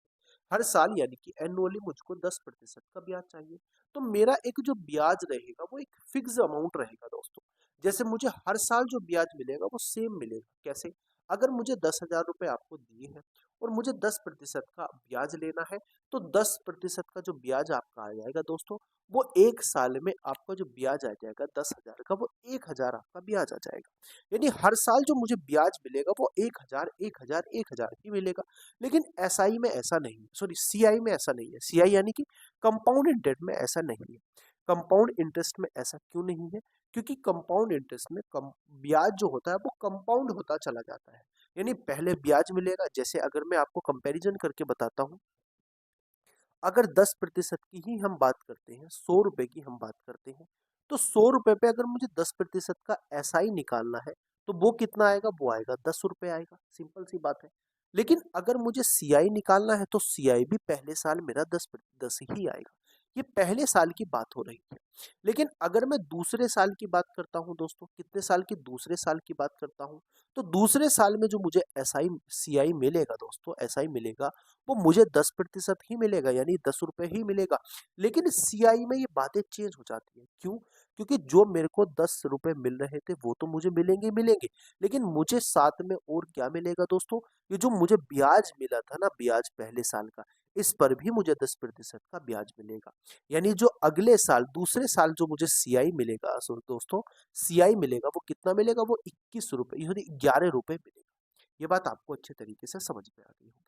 हर साल, यानी कि एनुअली मुझको 10% का ब्याज चाहिए। तो मेरा एक जो ब्याज रहेगा वो एक फिक्स अमाउंट रहेगा दोस्तों। जैसे मुझे हर साल जो ब्याज मिलेगा वो सेम मिलेगा। कैसे? अगर मुझे 10,000 रुपये आपको दिए हैं और मुझे 10% का ब्याज लेना है, तो 10% का जो ब्याज आपका आ जाएगा दोस्तों, वो एक साल में आपका जो ब्याज आ जाएगा 10,000 का, वो 1,000 आपका ब्याज आ जाएगा। यानी हर साल जो मुझे ब्याज मिलेगा वो 1,000 1,000 1,000 ही मिलेगा। लेकिन एसआई में ऐसा नहीं है, सॉरी सीआई में ऐसा नहीं है। सीआई यानी कि कंपाउंड इंटरेस्ट में ऐसा नहीं है। कंपाउंड इंटरेस्ट में ऐसा क्यों नहीं है? क्योंकि कंपाउंड इंटरेस्ट में कम ब्याज जो होता है वो कंपाउंड होता चला जाता है। यानी पहले ब्याज मिलेगा, जैसे अगर मैं आपको कंपैरिजन करके बताता हूँ, अगर 10% की ही हम बात करते हैं, 100 रुपए की हम बात करते हैं, तो 100 रुपए पे अगर मुझे 10% का एसआई निकालना है, तो वो कितना आएगा? वो आएगा 10 रुपए आएगा, सिंपल सी बात है। लेकिन अगर मुझे सीआई निकालना है तो सीआई भी पहले साल मेरा 10 ही आएगा। ये पहले साल की बात हो रही है। लेकिन अगर मैं दूसरे साल की बात करता हूँ दोस्तों, कितने साल की? दूसरे साल की बात करता हूँ, तो दूसरे साल में जो मुझे एसआई सीआई मिलेगा दोस्तों, एसआई मिलेगा, वो मुझे 10% ही मिलेगा, यानी 10 रुपए ही मिलेगा। लेकिन सीआई में ये बातें चेंज हो जाती है। क्यों? क्योंकि जो मेरे को 10 रुपए मिल रहे थे वो तो मुझे मिलेंगे ही मिलेंगे, लेकिन मुझे साथ में और क्या मिलेगा दोस्तों? ये जो मुझे ब्याज मिला था ना, ब्याज पहले साल का, इस पर भी मुझे 10% का ब्याज मिलेगा। यानी जो अगले साल, दूसरे साल जो मुझे सीआई मिलेगा, सो दोस्तों सीआई मिलेगा, वो कितना मिलेगा? वो 21 रुपए, यानी 11 रुपए मिलेगा। ये बात आपको अच्छे तरीके से समझ में आ गई होगी।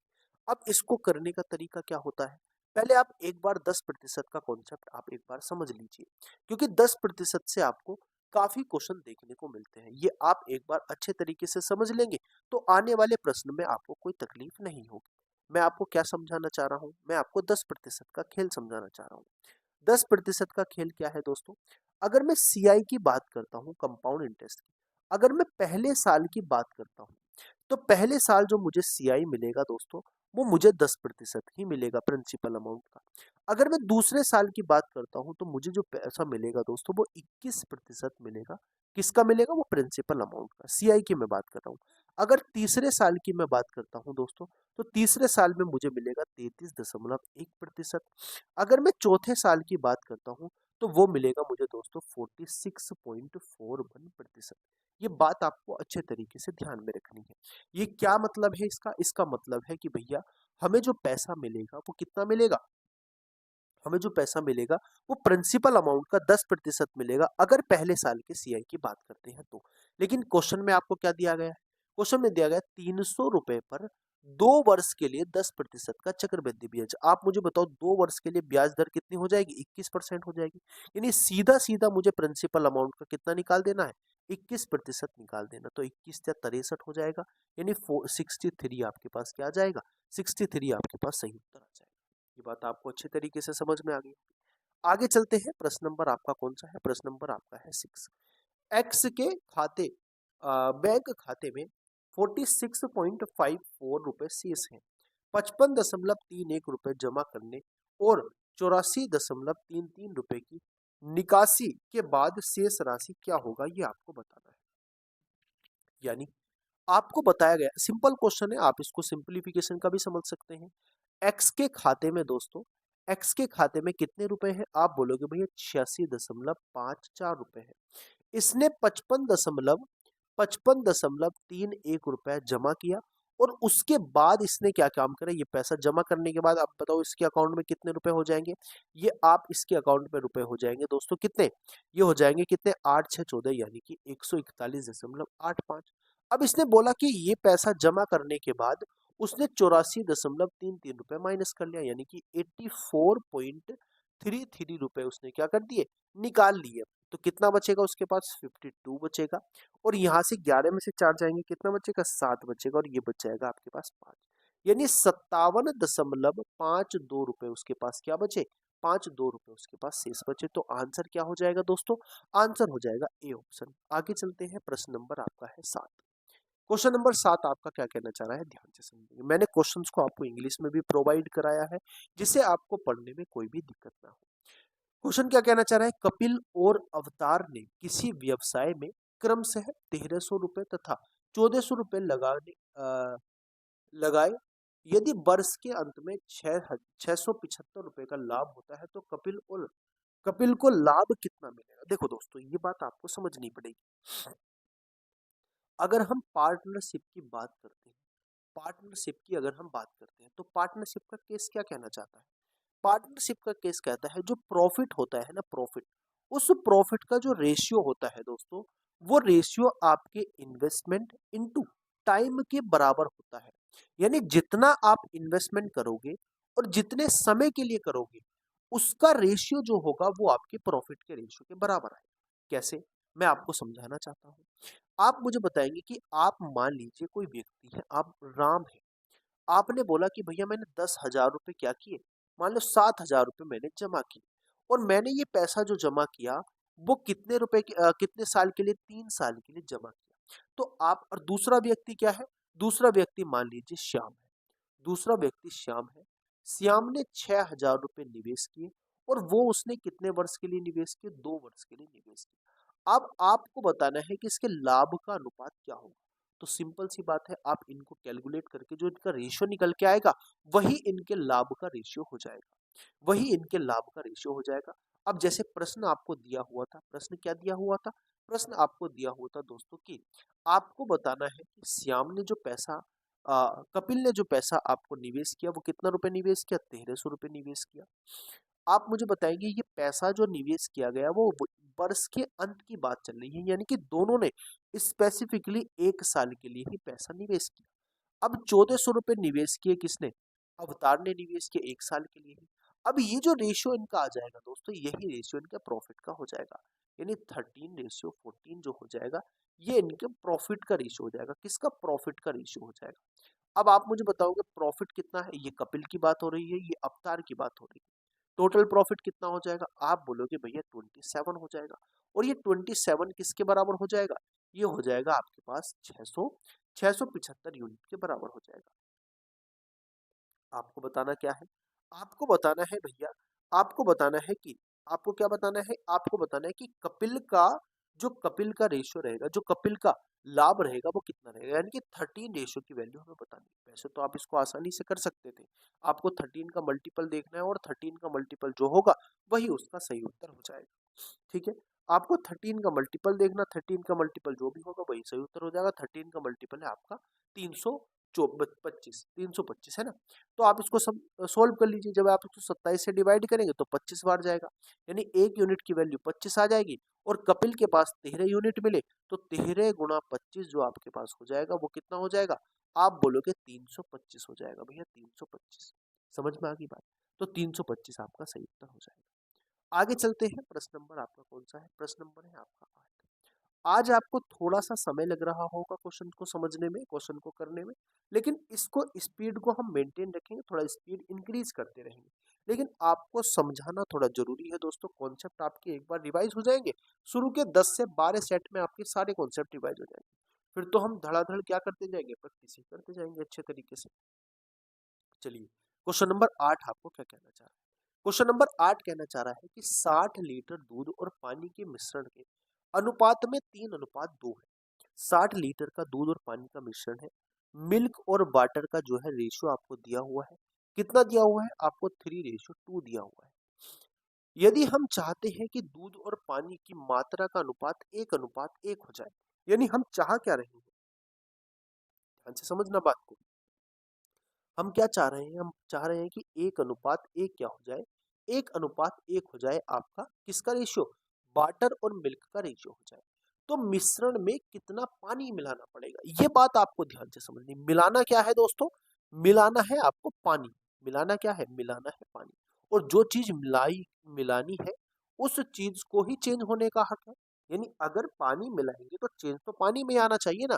अब इसको करने का तरीका क्या होता है? पहले आप एक बार 10% का कॉन्सेप्ट आप एक बार समझ लीजिए, क्योंकि 10% से आपको काफी क्वेश्चन देखने को मिलते हैं। ये आप एक बार अच्छे तरीके से समझ लेंगे तो आने वाले प्रश्न में आपको कोई तकलीफ नहीं होगी। मैं आपको क्या समझाना चाह रहा हूँ? मैं आपको 10% का खेल समझाना चाह रहा हूँ। 10% का खेल क्या है दोस्तों? अगर मैं सीआई की बात करता हूँ, कंपाउंड इंटरेस्ट की, अगर मैं पहले साल की बात करता हूँ, तो पहले साल जो मुझे सीआई मिलेगा दोस्तों, वो मुझे 10% ही मिलेगा प्रिंसिपल अमाउंट का। अगर मैं दूसरे साल की बात करता हूँ, तो मुझे जो पैसा मिलेगा दोस्तों, वो 21% मिलेगा। किसका मिलेगा? वो प्रिंसिपल अमाउंट का, सीआई की मैं बात कर रहा हूँ। अगर तीसरे साल की मैं बात करता हूँ दोस्तों, तो तीसरे साल में मुझे मिलेगा 33.1%। अगर मैं चौथे साल की बात करता हूँ, तो वो मिलेगा मुझे दोस्तों 46.41%। ये बात आपको अच्छे तरीके से ध्यान में रखनी है। ये क्या मतलब है इसका? इसका मतलब है कि भैया हमें जो पैसा मिलेगा वो कितना मिलेगा? हमें जो पैसा मिलेगा वो प्रिंसिपल अमाउंट का 10% मिलेगा, अगर पहले साल के सीआई की बात करते हैं तो। लेकिन क्वेश्चन में आपको क्या दिया गया है? क्वेश्चन में दिया गया 300 रुपए पर 2 वर्ष के लिए 10% का चक्रवृद्धि ब्याज। आप मुझे बताओ 2 वर्ष के लिए ब्याज दर कितनी हो जाएगी? 21% हो जाएगी। यानी सीधा सीधा मुझे प्रिंसिपल अमाउंट का कितना निकाल देना है? 21% निकाल देना। तो 21 या 63 हो जाएगा, यानी 63 आपके पास क्या आ जाएगा? 63 आपके पास सही उत्तर आ जाएगा। ये बात आपको अच्छे तरीके से समझ में आ गई। आगे चलते हैं, प्रश्न नंबर आपका कौन सा है? प्रश्न नंबर आपका है 6। एक्स के खाते बैंक खाते में 46.54 रुपए शेष हैं। 55.31 रुपए जमा करने और 84.33 रुपए की निकासी के बाद शेष राशि क्या होगा, ये आपको बताना है। यानी आपको बताया गया, सिंपल क्वेश्चन है, आप इसको सिंप्लीफिकेशन का भी समझ सकते हैं। एक्स के खाते में दोस्तों, एक्स के खाते में कितने रुपए हैं? आप बोलोगे भैया 86.54 रुपए है। इसने 55.31 रुपए जमा किया और उसके बाद इसने क्या काम करा, ये पैसा जमा करने के बाद आप बताओ इसके अकाउंट में कितने रुपए हो जाएंगे। ये आप इसके अकाउंट में रुपए हो जाएंगे दोस्तों कितने, ये हो जाएंगे कितने 8 6 14 यानी कि 141.85। अब इसने बोला कि ये पैसा जमा करने के बाद उसने 84.33 रुपए माइनस कर लिया, यानी कि 84.33 रुपए उसने क्या कर दिए, निकाल लिए। तो कितना बचेगा उसके पास, 52 बचेगा। और यहाँ से 11 में से 4 जाएंगे, कितना बचेगा, 7 बचेगा। और ये बच जाएगा आपके पास 5, यानी 57.52 रुपए उसके पास क्या बचे, 5 2 रुपए उसके पास शेष बचे। तो आंसर क्या हो जाएगा दोस्तों, आंसर हो जाएगा ए ऑप्शन। आगे चलते हैं, प्रश्न नंबर आपका है 7। क्वेश्चन नंबर 7 आपका क्या कहना चाह रहा है, ध्यान से समझिए। मैंने क्वेश्चंस को आपको इंग्लिश में भी प्रोवाइड कराया है, जिससे आपको पढ़ने में कोई भी दिक्कत ना हो। क्वेश्चन क्या कहना चाह रहा है, कपिल और अवतार ने किसी व्यवसाय में क्रमशः 1300 रुपए तथा 1400 रुपए लगाए। यदि वर्ष के अंत में 675 रुपए का लाभ होता है तो कपिल को लाभ कितना मिलेगा। देखो दोस्तों, ये बात आपको समझनी पड़ेगी। अगर हम पार्टनरशिप की बात करते हैं, पार्टनरशिप की अगर हम बात करते हैं तो पार्टनरशिप का केस क्या कहना चाहता है, पार्टनरशिप का केस कहता है जो प्रॉफिट होता है ना, प्रॉफिट, उस प्रॉफिट का जो रेशियो होता है दोस्तों, वो रेशियो आपके इन्वेस्टमेंट इनटू टाइम के बराबर होता है। यानी जितना आप इन्वेस्टमेंट करोगे और जितने समय के लिए करोगे, उसका रेशियो जो होगा वो आपके प्रॉफिट के रेशियो के बराबर आएगा। कैसे, मैं आपको समझाना चाहता हूँ। आप मुझे बताएंगे कि आप मान लीजिए कोई व्यक्ति है, आप राम है, आपने बोला कि भैया मैंने 10,000 रुपए क्या किए, मान लो 7,000 रुपए मैंने जमा किए, और मैंने ये पैसा जो जमा किया वो कितने कितने साल के लिए, 3 साल के लिए जमा किया। तो आप, और दूसरा व्यक्ति क्या है, दूसरा व्यक्ति मान लीजिए श्याम है, दूसरा व्यक्ति श्याम है। श्याम ने 6,000 रुपए निवेश किए, और वो उसने कितने वर्ष के लिए निवेश किए, 2 वर्ष के लिए निवेश किया। अब आपको बताना है कि इसके लाभ का अनुपात क्या होगा। तो सिंपल सी बात है, आप इनको कैलकुलेट करके जो इनका रेशियो निकल के आएगा वही इनके लाभ का रेशियो हो जाएगा, वही इनके लाभ का रेशियो हो जाएगा। अब जैसे प्रश्न आपको दिया हुआ था, प्रश्न क्या दिया हुआ था, प्रश्न आपको दिया हुआ था दोस्तों कि आपको बताना है कि श्याम ने जो पैसा कपिल ने जो पैसा आपको निवेश किया वो कितना रुपए निवेश किया, 1300 रुपए निवेश किया। आप मुझे बताएंगे ये पैसा जो निवेश किया गया वो वर्ष के अंत की बात चल रही है, यानी कि दोनों ने स्पेसिफिकली 1 साल के लिए ही पैसा निवेश किया। अब 1400 रुपए निवेश किए किसने, अवतार ने निवेश किया 1 साल के लिए ही। अब ये जो रेशियो इनका आ जाएगा दोस्तों, यही रेशियो इनका प्रॉफिट का हो जाएगा, यानी 13:14 जो हो जाएगा, ये इनके प्रॉफिट का रेशियो हो जाएगा। किसका, प्रॉफिट का रेशियो हो जाएगा। अब आप मुझे बताओगे प्रॉफिट कितना है, ये कपिल की बात हो रही है, ये अवतार की बात हो रही है। टोटल प्रॉफिट कितना हो जाएगा, आप बोलोगे भैया 27 हो जाएगा। और ये 27 किसके बराबर हो जाएगा, ये हो जाएगा आपके पास 675 यूनिट के बराबर हो जाएगा। आपको बताना क्या है, आपको बताना है भैया, आपको बताना है कि, आपको क्या बताना है, आपको बताना है कि कपिल का रेशियो रहेगा, जो कपिल का लाभ रहेगा वो कितना रहेगा, यानी कि 13 रेशियो की वैल्यू हमें बतानी है। वैसे तो आप इसको आसानी से कर सकते थे, आपको 13 का मल्टीपल देखना है, और 13 का मल्टीपल जो होगा वही उसका सही उत्तर हो जाएगा। ठीक है, आपको 13 का मल्टीपल देखना, 13 का मल्टीपल जो भी होगा वही सही उत्तर हो जाएगा। 13 का मल्टीपल है आपका 325 है ना। तो आप इसको सोल्व कर लीजिए, जब आप इसको 27 से डिवाइड करेंगे तो 25 बार जाएगा, यानी 1 यूनिट की वैल्यू 25 आ जाएगी। और कपिल के पास 13 यूनिट मिले, तो 13 गुणा 25 जो आपके पास हो जाएगा वो कितना हो जाएगा, आप बोलोगे 325 हो जाएगा भैया, 325। समझ में आ गई बात, तो 325 आपका सही उत्तर हो जाएगा। आगे चलते हैं, प्रश्न नंबर आपका कौन सा है, प्रश्न नंबर है आपका 8। आज आपको थोड़ा सा समय लग रहा होगा क्वेश्चन को समझने में, क्वेश्चन को करने में, लेकिन इसको स्पीड को हम मेंटेन रखेंगे, थोड़ा स्पीड इंक्रीज करते रहेंगे। लेकिन आपको समझाना थोड़ा जरूरी है दोस्तों, कॉन्सेप्ट आपके एक बार रिवाइज हो जाएंगे, शुरू के 10 से 12 सेट में आपके सारे कॉन्सेप्ट रिवाइज हो जाएंगे। फिर तो हम धड़ाधड़ क्या करते जाएंगे, प्रैक्टिस ही करते जाएंगे अच्छे तरीके से। चलिए, क्वेश्चन नंबर 8 आपको क्या कहना चाह रहा है, क्वेश्चन नंबर 8 कहना चाह रहा है कि 60 लीटर दूध और पानी के मिश्रण के अनुपात में 3:2 है। 60 लीटर का दूध और पानी का मिश्रण है, मिल्क और वाटर का जो है रेशियो आपको दिया हुआ है, कितना दिया हुआ है आपको, 3:2 दिया हुआ है। यदि हम चाहते हैं कि दूध और पानी की मात्रा का अनुपात 1:1 हो जाए, यानी हम चाह क्या रहे हैं, ध्यान से समझना बात को, हम क्या चाह रहे हैं, हम चाह रहे हैं कि 1:1 क्या हो जाए, 1:1 हो जाए आपका किसका रेशियो, वाटर और मिल्क का रेशियो हो जाए। तो मिश्रण में कितना पानी मिलाना पड़ेगा, ये बात आपको ध्यान से समझनी। मिलाना क्या है दोस्तों, मिलाना है आपको पानी। मिलाना क्या है, मिलाना है पानी। और जो चीज मिलानी है उस चीज को ही चेंज होने का हक है। यानी अगर पानी मिलाएंगे तो चेंज तो पानी में आना चाहिए ना।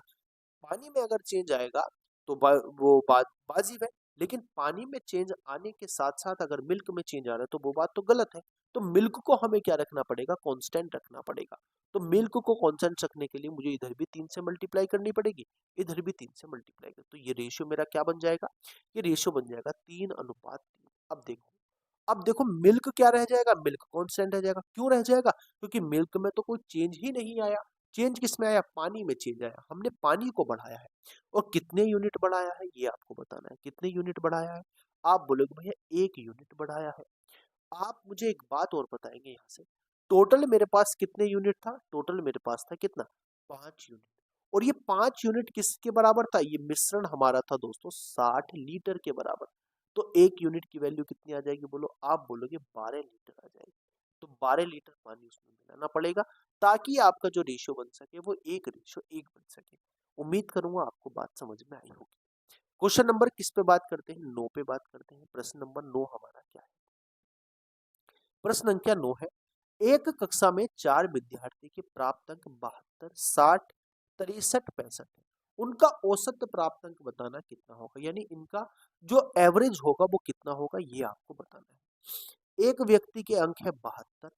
पानी में अगर चेंज आएगा तो वो बात वाजिब है। लेकिन पानी में चेंज आने के साथ साथ अगर मिल्क में चेंज आ रहा है तो वो बात तो गलत है। तो मिल्क को हमें क्या रखना पड़ेगा, कांस्टेंट रखना पड़ेगा। तो मिल्क को कांस्टेंट रखने के लिए मुझे इधर भी 3 से मल्टीप्लाई करनी पड़ेगी, इधर भी 3 से मल्टीप्लाई कर, तो ये रेशियो मेरा क्या बन जाएगा, ये रेशियो बन जाएगा 3:3। अब देखो मिल्क क्या रह जाएगा, मिल्क कांस्टेंट रह जाएगा। क्यों रह जाएगा, क्योंकि मिल्क में तो कोई चेंज ही नहीं आया। चेंज किस में आया, पानी में चेंज आया। हमने पानी को बढ़ाया है। और कितने यूनिट बढ़ाया है ये आपको बताना है, कितने यूनिट बढ़ाया है। आप बोलोगे भैया 1 यूनिट बढ़ाया है। आप मुझे एक बात और बताएंगे यहाँ से, टोटल मेरे पास कितने यूनिट था, टोटल मेरे पास था कितना, 5 यूनिट। और ये 5 यूनिट किसके बराबर था, ये मिश्रण हमारा था दोस्तों 60 लीटर के बराबर। तो 1 यूनिट की वैल्यू कितनी आ जाएगी बोलो, आप बोलोगे 12 लीटर आ जाएगी। तो 12 लीटर पानी उसमें मिलाना पड़ेगा ताकि आपका जो रेशियो बन सके वो 1:1 बन सके। उम्मीद करूंगा आपको बात समझ में आई होगी। क्वेश्चन नंबर किस पे बात करते हैं, 9 पे बात करते हैं। प्रश्न नंबर 9 हमारा क्या है, प्रश्न संख्या 9 है, एक कक्षा में 4 विद्यार्थी के प्राप्त अंक 72, 60, 63, 65 है। उनका औसत प्राप्त अंक बताना कितना होगा, यानी इनका जो एवरेज होगा वो कितना होगा ये आपको बताना है। एक व्यक्ति के अंक है 72,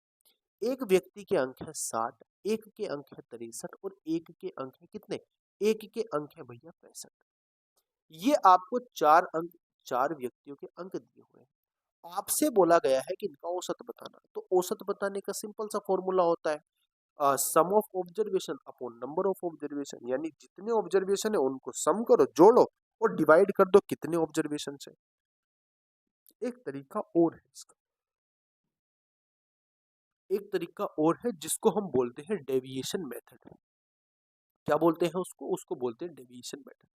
एक व्यक्ति के अंक है 60, एक के अंक है 63 और एक के अंक है कितने, एक के अंक है भैया 65। ये आपको 4 अंक, 4 व्यक्तियों के अंक दिए हुए हैं। आपसे बोला गया है कि इनका औसत बताना। तो औसत बताने का सिंपल सा फॉर्मूला होता है sum of observation upon number of observation, यानी जितने ऑब्जर्वेशन है उनको सम करो, जोड़ो और डिवाइड कर दो कितने ऑब्जर्वेशन से। एक तरीका और है इसका, एक तरीका और है जिसको हम बोलते हैं डेविएशन मेथड। क्या बोलते हैं उसको, उसको बोलते हैं डेविएशन मेथड।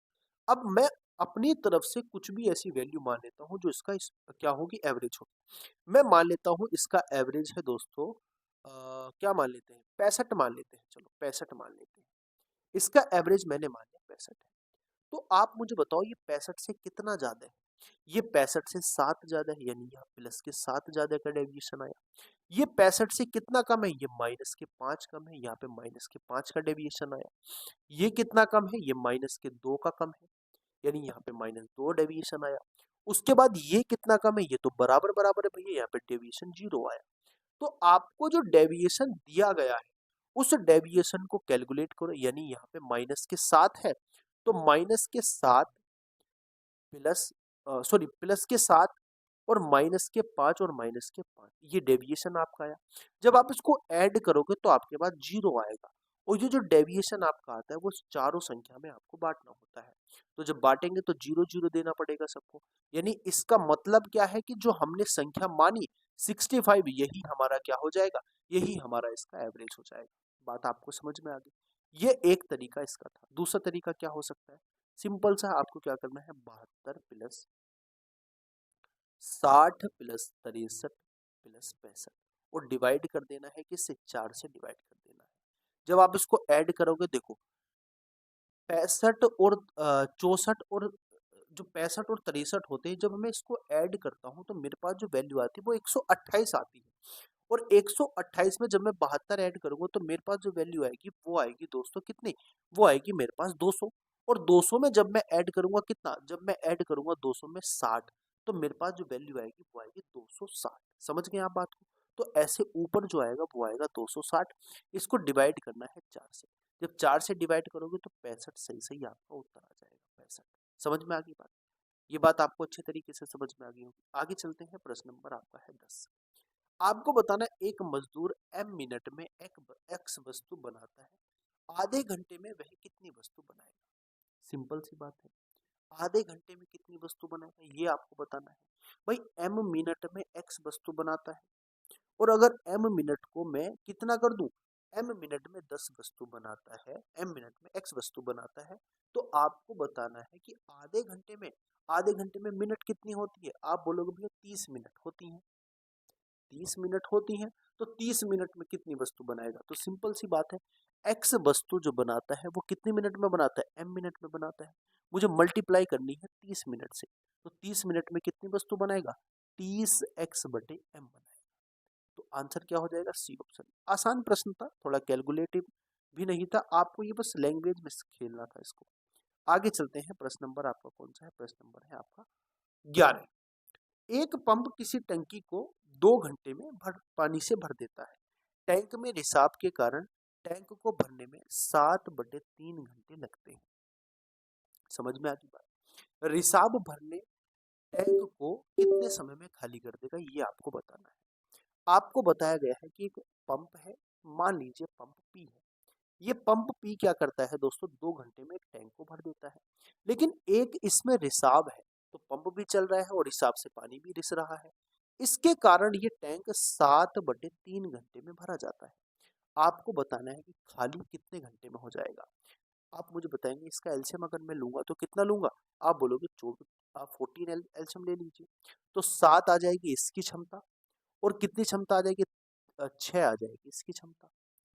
अब मैं अपनी तरफ से कुछ भी ऐसी वैल्यू मान लेता हूँ जो इसका क्या होगी, एवरेज होगी। मैं मान लेता हूँ इसका एवरेज है दोस्तों क्या मान लेते हैं, 65 मान लेते हैं, चलो 65 मान लेते हैं। इसका एवरेज मैंने मान लिया 65 है। तो आप मुझे बताओ ये 65 से कितना ज्यादा है, ये 65 से 7 ज्यादा है, यानी यहाँ प्लस के 7 ज्यादा का डेविएशन आया। ये 65 से कितना कम है, ये माइनस के 5 कम है, यहाँ पे माइनस के 5 का डेविएशन आया। ये कितना कम है, ये माइनस के 2 का कम है, यानी यहाँ पे -2 डेविएशन आया। उसके बाद ये कितना कम है, ये तो बराबर बराबर है भैया, यहाँ पे डेविएशन 0 आया। तो आपको जो डेविएशन दिया गया है उस डेविएशन को कैलकुलेट करो, यानी यहाँ पे -7 है, तो -7 प्लस सॉरी +7 और -5 और -5, ये डेविएशन आपका आया। जब आप इसको ऐड करोगे तो आपके पास 0 आएगा। और ये जो डेविएशन आपका आता है वो चारों संख्या में आपको बांटना होता है। तो जब बांटेंगे तो 0 0 देना पड़ेगा सबको। यानी इसका मतलब क्या है कि जो हमने संख्या मानी 65, यही हमारा क्या हो जाएगा, यही हमारा इसका एवरेज हो जाएगा। बात आपको समझ में आ गई। ये एक तरीका इसका था। दूसरा तरीका क्या हो सकता है, सिंपल सा आपको क्या करना है, 72 प्लस 60 प्लस 63 प्लस 65 और डिवाइड कर देना है, किससे, 4 से डिवाइड कर देना है। जब आप इसको ऐड करोगे देखो 65 और 64 और जो 65 और 63 होते हैं, जब मैं इसको ऐड करता हूँ तो मेरे पास जो वैल्यू आती है वो 128 आती है। और 128 में जब मैं 72 ऐड करूंगा तो मेरे पास जो वैल्यू आएगी वो आएगी दोस्तों कितनी, वो आएगी मेरे पास 200। और 200 में जब मैं ऐड करूंगा कितना, जब मैं ऐड करूंगा 200 में 60, तो मेरे पास जो वैल्यू आएगी वो आएगी 260। समझ गए आप बात को। तो ऐसे ऊपर जो आएगा वो आएगा 260। इसको डिवाइड करना है 4 से। जब 4 से डिवाइड करोगे तो 65 सही सही आपका उत्तर आ जाएगा 65। समझ में आ गई बात, ये बात आपको अच्छे तरीके से समझ में आ गई होगी। आगे चलते हैं, प्रश्न नंबर आपका है 10। आपको बताना है, एक मजदूर m मिनट में x वस्तु बनाता है, आधे घंटे में वह कितनी वस्तु बनाएगा। सिंपल सी बात है, आधे घंटे में कितनी वस्तु बनाएगा ये आपको बताना है। भाई m मिनट में x वस्तु बनाता है, और अगर m मिनट को मैं कितना कर दूं, m मिनट में 10 वस्तु बनाता है, m मिनट में x वस्तु बनाता है, तो आपको बताना है कि आधे घंटे में मिनट कितनी होती है? आप बोलोगे भैया 30 मिनट होती है। 30 मिनट होती हैं, तो 30 मिनट में कितनी वस्तु बनाएगा? तो सिंपल सी बात है, x वस्तु जो बनाता है वो कितने मिनट में बनाता है? m मिनट में बनाता है। मुझे मल्टीप्लाई करनी है 30 मिनट से, तो 30 मिनट में कितनी वस्तु बनाएगा? 30x बटे m बनाएगा। तो आंसर क्या हो जाएगा? C option. आसान प्रश्न था, थोड़ा कैलकुलेटिव भी नहीं था, आपको ये बस लैंग्वेज में खेलना था इसको। आगे चलते हैं, प्रश्न नंबर आपका कौन सा है? प्रश्न नंबर है आपका 11। एक पंप किसी टंकी को 2 घंटे में पानी से भर देता है। टैंक में रिसाव के कारण टैंक को भरने में 7/3 घंटे लगते हैं। समझ में आती बात? रिसाव भरने टैंक को कितने समय में खाली कर देगा, ये आपको बताना है। आपको बताया गया है कि एक पंप है, मान लीजिए पंप पी है। ये पंप पी क्या करता है दोस्तों? 2 घंटे में एक टैंक को भर देता है, लेकिन एक इसमें रिसाव है, तो पंप भी चल रहा है और रिसाव से पानी भी रिस रहा है। इसके कारण ये टैंक 7/3 घंटे में भरा जाता है। आपको बताना है कि खाली कितने घंटे में हो जाएगा। आप मुझे बताएंगे, इसका एलसीएम अगर मैं लूंगा तो कितना लूंगा? आप बोलोगे 14, आप 14 एलसीएम ले लीजिए, तो 7 आ जाएगी इसकी क्षमता, और कितनी क्षमता आ जाएगी? 6 आ जाएगी इसकी क्षमता।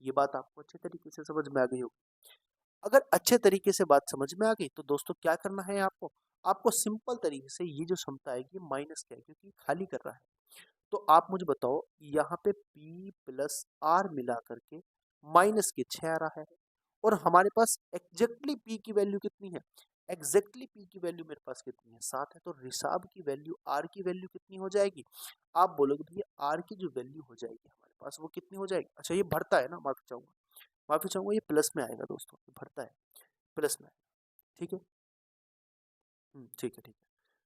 ये बात आपको अच्छे तरीके से समझ में आ गई होगी। अगर अच्छे तरीके से बात समझ में आ गई तो दोस्तों क्या करना है आपको? आपको सिंपल तरीके से ये जो क्षमता आएगी माइनस क्या है, क्योंकि खाली कर रहा है। तो आप मुझे बताओ, यहाँ पे P प्लस आर मिला करके माइनस के 6 आ रहा है, और हमारे पास एग्जैक्टली P की वैल्यू कितनी है? एग्जैक्टली P की वैल्यू मेरे पास कितनी है? 7 है। तो रिसाव की वैल्यू, R की वैल्यू कितनी हो जाएगी? आप बोलोगे भैया R की जो वैल्यू हो जाएगी हमारे पास वो कितनी हो जाएगी? अच्छा, ये भरता है ना, माफी चाहूंगा, ये प्लस में आएगा दोस्तों, ये भरता है, प्लस में आएगा। ठीक है, ठीक है, ठीक है।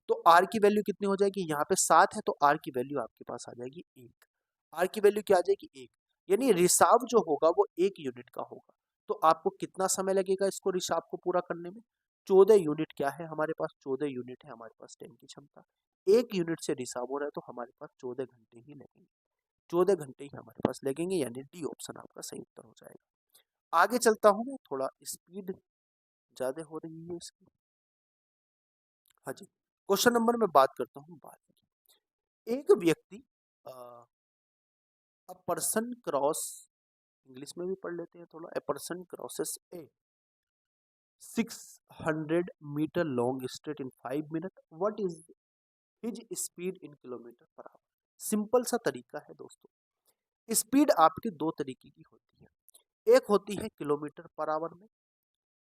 तो आर की वैल्यू कितनी हो जाएगी? यहाँ पे 7 है, तो आर की वैल्यू आपके पास आ जाएगी 1। आर की वैल्यू क्या आ जाएगी? 1। यानी रिसाव जो होगा वो 1 यूनिट का होगा। तो आपको कितना समय लगेगा इसको रिसाव को पूरा करने में? 14 यूनिट क्या है हमारे पास? 14 यूनिट है हमारे पास टैंक की क्षमता। 1 यूनिट से रिसाव हो रहा है, तो हमारे पास 14 घंटे ही लगेंगे। 14 घंटे ही हमारे पास लगेंगे, यानी डी ऑप्शन आपका सही उत्तर हो जाएगा। आगे चलता हूँ मैं, थोड़ा स्पीड ज्यादा हो रही है इसकी। हाँ जी, क्वेश्चन नंबर में बात करता हूँ 12 की। एक व्यक्ति अ पर्सन क्रॉस, इंग्लिश में भी पढ़ लेते हैं थोड़ा, a person crosses a 600 metre long straight in 5 minute, what is his speed in kilometre per hour? Simple सा तरीका है दोस्तों। स्पीड आपकी दो तरीके की होती है, एक होती है किलोमीटर पर आवर में,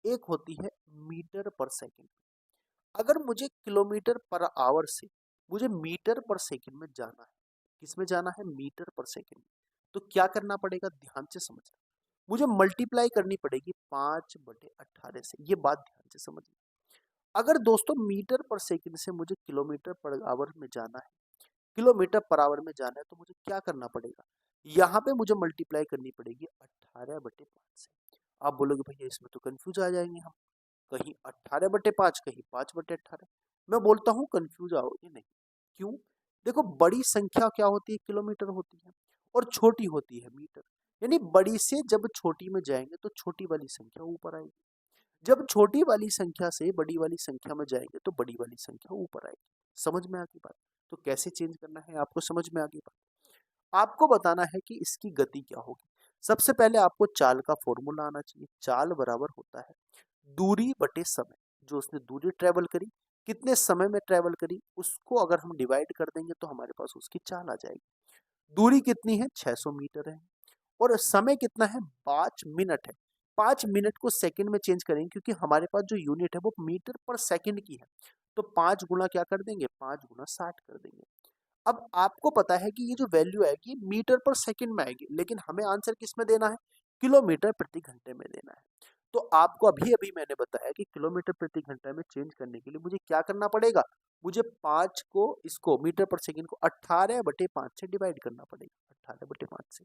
एक होती है मीटर पर सेकंड। अगर मुझे किलोमीटर पर आवर से मुझे मीटर पर सेकंड में जाना है, किस में जाना है? मीटर पर सेकंड में। तो क्या करना पड़ेगा? ध्यान से समझना, मुझे मल्टीप्लाई करनी पड़ेगी 5/18 से। ये बात ध्यान से समझना। अगर दोस्तों मीटर पर सेकंड से मुझे किलोमीटर पर आवर में जाना है, किलोमीटर पर आवर में जाना है, तो मुझे क्या करना पड़ेगा? यहाँ पे मुझे मल्टीप्लाई करनी पड़ेगी 18/5 से। आप बोलोगे भैया इसमें तो कंफ्यूज आ जाएंगे हम, कहीं 18/5, कहीं 5/18। मैं बोलता हूँ कंफ्यूज आओगे नहीं। क्यों? देखो, बड़ी संख्या क्या होती है? किलोमीटर होती है, और छोटी होती है मीटर। यानी बड़ी से जब छोटी में जाएंगे तो छोटी वाली संख्या ऊपर आएगी, जब छोटी वाली संख्या से बड़ी वाली संख्या में जाएंगे तो बड़ी वाली संख्या ऊपर आएगी। समझ में आ गई बात? तो कैसे चेंज करना है आपको समझ में आ गई बात? आपको बताना है कि इसकी गति क्या होगी। सबसे पहले आपको चाल का फॉर्मूला आना चाहिए। चाल बराबर होता है दूरी बटे समय, जो उसने दूरी ट्रेवल करी, कितने समय में ट्रेवल करी, उसको अगर हम डिवाइड कर देंगे तो हमारे पास उसकी चाल आ जाएगी। दूरी कितनी है? 600 मीटर है, और समय कितना है? 5 मिनट है। 5 मिनट को सेकंड में चेंज करेंगे, क्योंकि हमारे पास जो यूनिट है वो मीटर पर सेकंड की है। तो 5 गुना क्या कर देंगे? 5 गुना 60 कर देंगे। अब आपको पता है कि ये जो वैल्यू आएगी मीटर पर सेकंड में आएगी, लेकिन हमें आंसर किस में देना है? किलोमीटर प्रति घंटे में देना है। तो आपको अभी अभी मैंने बताया कि किलोमीटर प्रति घंटे में चेंज करने के लिए मुझे क्या करना पड़ेगा? मुझे 5 को, इसको मीटर पर सेकंड को 18/5 से डिवाइड करना पड़ेगा, 18/5 से।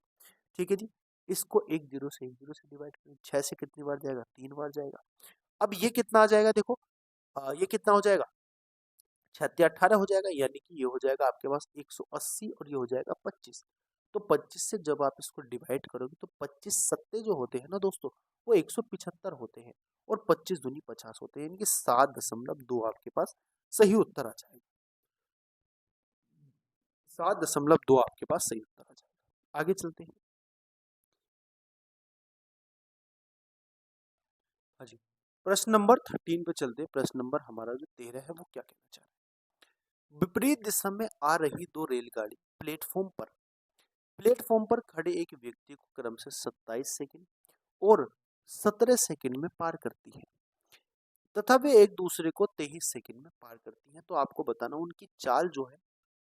ठीक है जी। इसको एक जीरो से डिवाइड करें, 6 से कितनी बार जाएगा? 3 बार जाएगा। अब ये कितना आ जाएगा? देखो, ये कितना हो जाएगा? 6 18 हो जाएगा, यानी कि ये हो जाएगा आपके पास 180, और ये हो जाएगा 25। तो 25 से जब आप इसको डिवाइड करोगे तो 25 सत्ते जो होते हैं ना दोस्तों, वो 175 होते हैं और 25 दूनी 50 होते हैं, यानी कि 7.2 आपके पास सही उत्तर आ जाएगा। 7.2 आपके पास सही उत्तर आ जाएगा। आगे चलते हैं। हाँ जी, प्रश्न नंबर 13 पे चलते हैं। प्रश्न नंबर हमारा जो 13 है वो क्या कहना चाह रहा है। विपरीत दिशा में आ रही दो रेलगाड़ी प्लेटफॉर्म पर खड़े एक व्यक्ति को क्रम से 27 सेकंड और 17 सेकंड में पार करती है तथा वे एक दूसरे को 23 सेकंड में पार करती हैं। तो आपको बताना उनकी चाल जो है,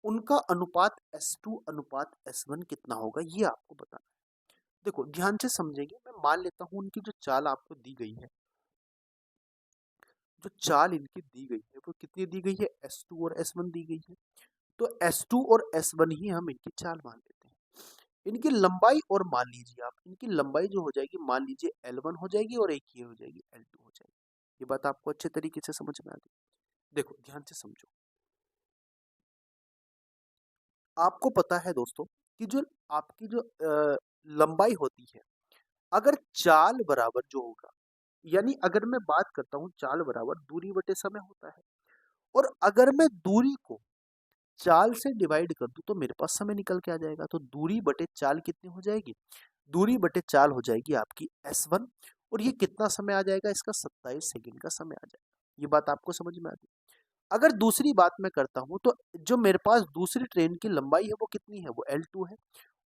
उनका अनुपात S2 अनुपात S1 कितना होगा, ये आपको बताना है। देखो ध्यान से समझेंगे, मैं मान लेता हूँ उनकी जो चाल आपको दी गई है, जो चाल इनकी दी गई है वो कितनी दी गई है, S2 और S1 दी गई है। तो S2 और S1 ही हम इनकी चाल मान लेते हैं। इनकी लंबाई, और मान लीजिए आप इनकी लंबाई जो हो जाएगी, मान लीजिए L1 हो जाएगी और एक ये हो जाएगी L2 हो जाएगी। ये बात आपको अच्छे तरीके से समझ में आ गई। देखो ध्यान से समझो, आपको पता है दोस्तों कि जो आपकी जो लंबाई होती है, अगर चाल बराबर जो होगा, यानी अगर मैं बात करता हूँ चाल बराबर दूरी बटे समय होता है, और अगर मैं दूरी को चाल से डिवाइड कर दूं तो मेरे पास समय निकल के आ जाएगा। तो दूरी बटे चाल कितनी हो जाएगी, दूरी बटे चाल हो जाएगी आपकी S1, और ये कितना समय आ जाएगा, इसका 27 सेकंड का समय आ जाएगा। ये बात आपको समझ में आ गई। अगर दूसरी बात मैं करता हूं तो जो मेरे पास दूसरी ट्रेन की लंबाई है वो कितनी है, वो L2 है,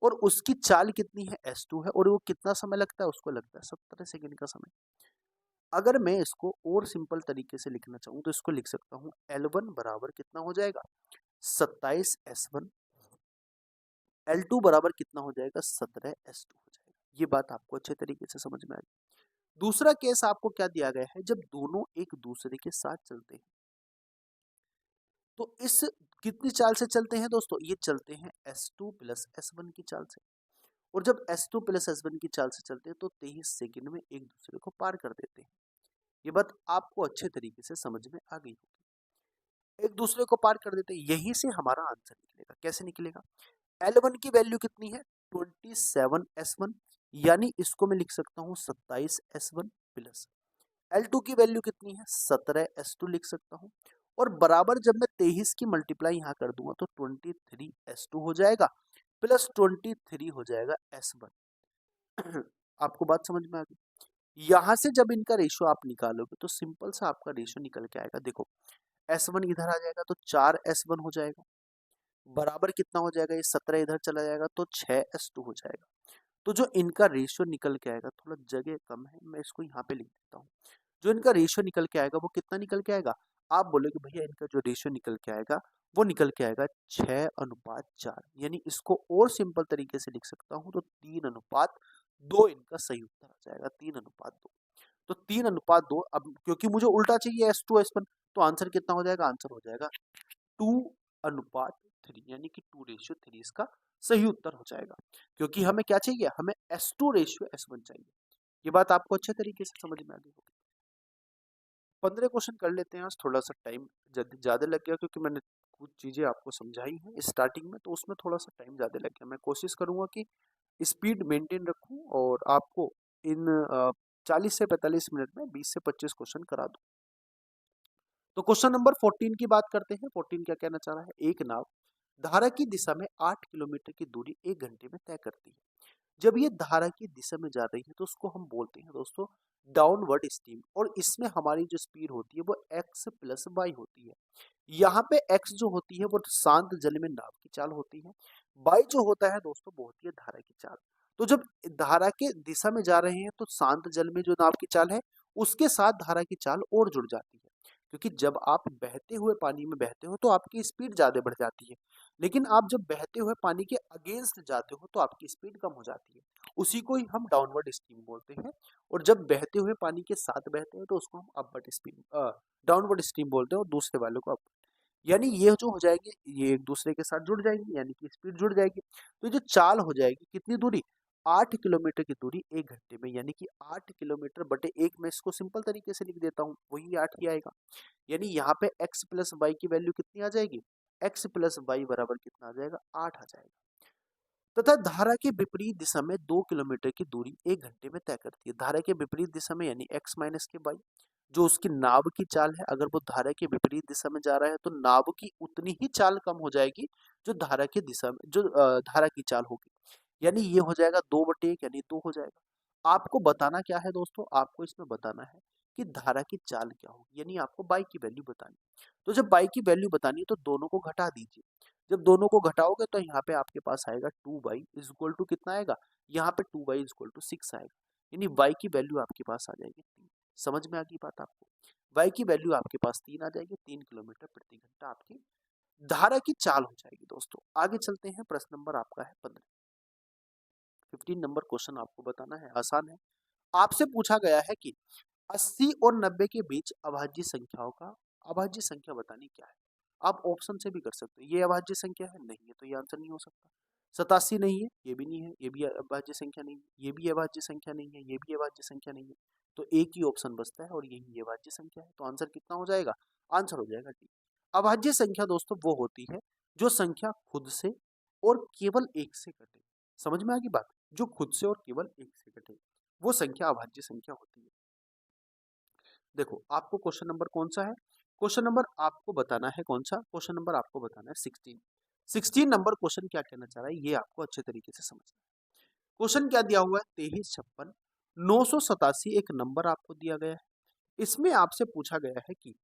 और उसकी चाल कितनी है, S2 है, और वो कितना समय लगता है, उसको लगता है 17 सेकंड का समय। अगर मैं इसको और सिंपल तरीके से लिखना चाहूँ तो इसको लिख सकता हूँ L1 बराबर कितना हो जाएगा, 27 S1, L2 बराबर कितना हो जाएगा, 17 S2 हो जाएगा। ये बात आपको अच्छे तरीके से समझ में आ गई। दूसरा केस आपको क्या दिया गया है, जब दोनों एक दूसरे के साथ चलते हैं तो इस कितनी चाल से चलते हैं दोस्तों, ये चलते हैं S2 प्लस S1 की चाल से। और जब S2 प्लस S1 की चाल से चलते हैं तो 23 सेकंड में एक दूसरे को पार कर देते हैं। ये बात आपको अच्छे तरीके से समझ में आ गई होगी। एक दूसरे को पार कर देते हैं, यहीं से हमारा आंसर निकलेगा। कैसे निकलेगा, L1 की वैल्यू कितनी है, 27S1, यानी इसको मैं लिख सकता हूँ 27S1 प्लस L2 की वैल्यू कितनी है, 17S2 लिख सकता हूँ, और बराबर जब मैं 23 की मल्टीप्लाई यहाँ कर दूंगा तो 23S2 हो जाएगा, प्लस 23 हो जाएगा S1। आपको बात समझ में आ गई। यहाँ से जब इनका रेशियो आप निकालोगे तो सिंपल सा आपका रेशियो निकल के आएगा। देखो S1 इधर आ जाएगा तो 4S1 हो जाएगा, बराबर कितना हो जाएगा, ये 17 इधर चला जाएगा तो 6S2 हो जाएगा। तो जो इनका रेशियो निकल के आएगा, थोड़ा जगह कम है, मैं इसको यहाँ पे लिख देता हूँ। जो इनका रेशियो निकल के आएगा वो कितना निकल के आएगा, आप बोलोगे भैया इनका जो रेशियो निकल के आएगा वो निकल के आएगा 6:4, यानी इसको और सिंपल तरीके से लिख सकता हूँ तो 3:2 इनका सही उत्तर आ जाएगा, 3:2। तो 3:2, अब क्योंकि मुझे उल्टा चाहिए S2 S1, तो आंसर कितना हो जाएगा, आंसर हो जाएगा 2:3, यानी कि 2:3 इसका सही उत्तर हो जाएगा। क्योंकि हमें क्या चाहिए, हमें S2 रेशियो S1 चाहिए। ये बात आपको अच्छे तरीके से समझ में आ गई होगी। 15 क्वेश्चन कर लेते हैं आज, थोड़ा सा टाइम ज़्यादा लग गया क्योंकि मैंने कुछ चीज़ें आपको समझाई हैं स्टार्टिंग में, तो उसमें थोड़ा सा टाइम ज़्यादा लग गया। मैं कोशिश करूँगा कि स्पीड मेंटेन रखूँ और आपको इन 40 से 45 मिनट में 20 से 25 क्वेश्चन करा दूँ। तो क्वेश्चन नंबर 14 की बात करते हैं। 14 क्या कहना चाह रहा है, एक नाव धारा की दिशा में 8 किलोमीटर की दूरी 1 घंटे में तय करती है। जब ये धारा की दिशा में जा रही है तो उसको हम बोलते हैं दोस्तों डाउनवर्ड स्ट्रीम, और इसमें हमारी जो स्पीड होती है वो x प्लस वाई होती है। यहाँ पे x जो होती है वो शांत जल में नाव की चाल होती है, y जो होता है दोस्तों वो होती है धारा की चाल। तो जब धारा के दिशा में जा रहे हैं तो शांत जल में जो नाव की चाल है उसके साथ धारा की चाल और जुड़ जाती है, क्योंकि जब आप बहते हुए पानी में बहते हो तो आपकी स्पीड ज्यादा बढ़ जाती है, लेकिन आप जब बहते हुए पानी के अगेंस्ट जाते हो तो आपकी स्पीड कम हो जाती है। उसी को ही हम डाउनवर्ड स्ट्रीम बोलते हैं। और जब बहते हुए पानी के साथ बहते हैं तो उसको हम अपवर्ड स्ट्रीम डाउनवर्ड स्ट्रीम बोलते हैं, और दूसरे वाले को अपवर्ड। यानी ये जो हो जाएगी ये एक दूसरे के साथ जुड़ जाएंगी, यानी कि स्पीड जुड़ जाएगी। तो ये जो चाल हो जाएगी कितनी दूरी, 8 किलोमीटर की दूरी 1 घंटे में, यानी कि 8 किलोमीटर बटे 1 में इसको सिंपल तरीके से लिख देता हूँ, वही 8 ही आएगा। यानी यहाँ पे x प्लस वाई की वैल्यू कितनी आ जाएगी, x प्लस वाई बराबर कितना आ जाएगा, 8 आ जाएगा। तथा धारा के विपरीत दिशा में 2 किलोमीटर की दूरी 1 घंटे में तय करती है। धारा के विपरीत दिशा में यानी x माइनस के वाई, जो उसकी नाव की चाल है, अगर वो धारा के विपरीत दिशा में जा रहा है तो नाव की उतनी ही चाल कम हो जाएगी जो धारा की दिशा में जो धारा की चाल होगी। यानी ये हो जाएगा 2/1 यानी 2 हो जाएगा। आपको बताना क्या है दोस्तों, आपको इसमें बताना है कि धारा की चाल क्या होगी, यानी आपको बाई की वैल्यू बतानी है। तो जब बाई की वैल्यू बतानी है तो दोनों को घटा दीजिए। जब दोनों को घटाओगे तो यहाँ पे आपके पास आएगा 2y इज इक्वल टू कितना आएगा, यहाँ पे 2y इज इक्वल टू 6 आएगा, यानी y की वैल्यू आपके पास आ जाएगी 3। समझ में आ गई बात आपको? y की वैल्यू आपके पास 3 आ जाएगी, 3 किलोमीटर प्रति घंटा आपकी धारा की चाल हो जाएगी। दोस्तों आगे चलते हैं, प्रश्न नंबर आपका है 15। 15 नंबर क्वेश्चन आपको बताना है, आसान है। आपसे पूछा गया है कि 80 और 90 के बीच अभाज्य संख्याओं का अभाज्य संख्या बतानी क्या है। आप ऑप्शन से भी कर सकते हो, ये अभाज्य संख्या है, नहीं है तो ये आंसर नहीं हो सकता। 87 नहीं है, ये भी नहीं है, ये भी अभाज्य संख्या नहीं है, ये भी अभाज्य संख्या नहीं है, ये भी अभाज्य संख्या नहीं है, तो एक ही ऑप्शन बचता है और यही अभाज्य संख्या है। तो आंसर कितना हो जाएगा, आंसर हो जाएगा डी। अभाज्य संख्या दोस्तों वो होती है जो संख्या खुद से और केवल एक से कटे। समझ में आ गई बात, जो खुद से और केवल एक से कटे वो संख्या अभाज्य संख्या होती है। देखो आपको क्वेश्चन नंबर कौन सा है, क्वेश्चन नंबर आपको बताना है कौन सा, क्वेश्चन नंबर आपको बताना है 16। 16 नंबर क्वेश्चन क्या कहना चाह रहा है ये आपको अच्छे तरीके से समझना है। क्वेश्चन क्या दिया हुआ है, 2356 987 एक नंबर आपको दिया गया है। इसमें आपसे पूछा गया है कि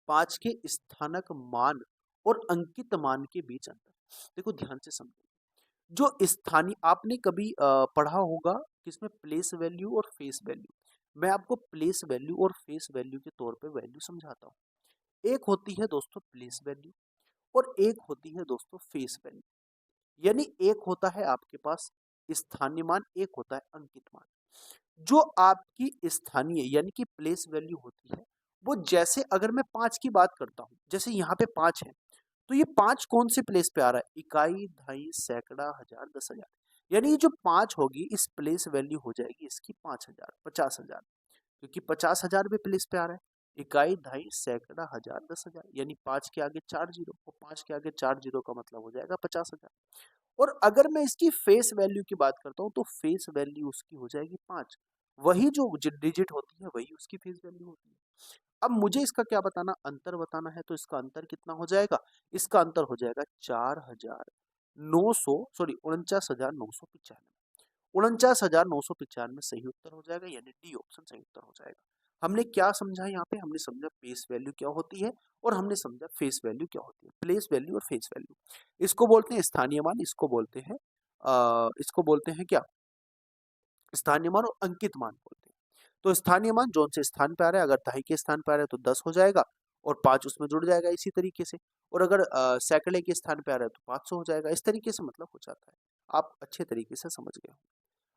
5 के स्थानक मान और अंकित मान के बीच अंतर। देखो ध्यान से समझो, जो स्थानीय आपने कभी पढ़ा होगा किसमें, प्लेस वैल्यू और फेस वैल्यू। मैं आपको प्लेस वैल्यू और फेस वैल्यू के तौर पे वैल्यू समझाता हूँ। एक होती है दोस्तों प्लेस वैल्यू और एक होती है दोस्तों फेस वैल्यू। यानी एक होता है आपके पास स्थानीय मान, एक होता है अंकित मान। जो आपकी स्थानीय यानी कि प्लेस वैल्यू होती है वो, जैसे अगर मैं 5 की बात करता हूँ, जैसे यहाँ पे 5 है तो ये 5 कौन से प्लेस पे आ रहा है, इकाई, दहाई, सैकड़ा, हजार, 10,000। यानी ये जो 5 होगी इस प्लेस वैल्यू हो जाएगी इसकी 5,000, 50,000, क्योंकि 50,000 भी प्लेस पे आ रहा है। इकाई, दहाई, सैकड़ा, हजार, 10,000, यानी 5 के आगे 4 जीरो और 5 के आगे 4 जीरो का मतलब हो जाएगा 50,000। और अगर मैं इसकी फेस वैल्यू की बात करता हूँ तो फेस वैल्यू उसकी हो जाएगी 5। वही जो डिजिट होती है वही उसकी फेस वैल्यू होती है। अब मुझे इसका क्या बताना, अंतर बताना है, तो इसका अंतर कितना हो जाएगा, इसका अंतर हो जाएगा 4,900 सॉरी 49,995। 49,995 सही उत्तर हो जाएगा, यानी डी ऑप्शन सही उत्तर हो जाएगा। हमने क्या समझा यहाँ पे, हमने समझा पेस वैल्यू क्या होती है और हमने समझा फेस वैल्यू क्या होती है। प्लेस वैल्यू और फेस वैल्यू, इसको बोलते हैं स्थानीय मान, इसको बोलते हैं क्या, स्थानीय मान और अंकित मान बोलते हैं। तो स्थानीय मान जोन से स्थान पे आ रहा है, अगर दहाई के स्थान पे आ रहा है तो 10 हो जाएगा और 5 उसमें जुड़ जाएगा इसी तरीके से। और अगर सैकड़े के स्थान पे आ रहा है तो 500 हो जाएगा, इस तरीके से मतलब हो जाता है। आप अच्छे तरीके से समझ गए हो।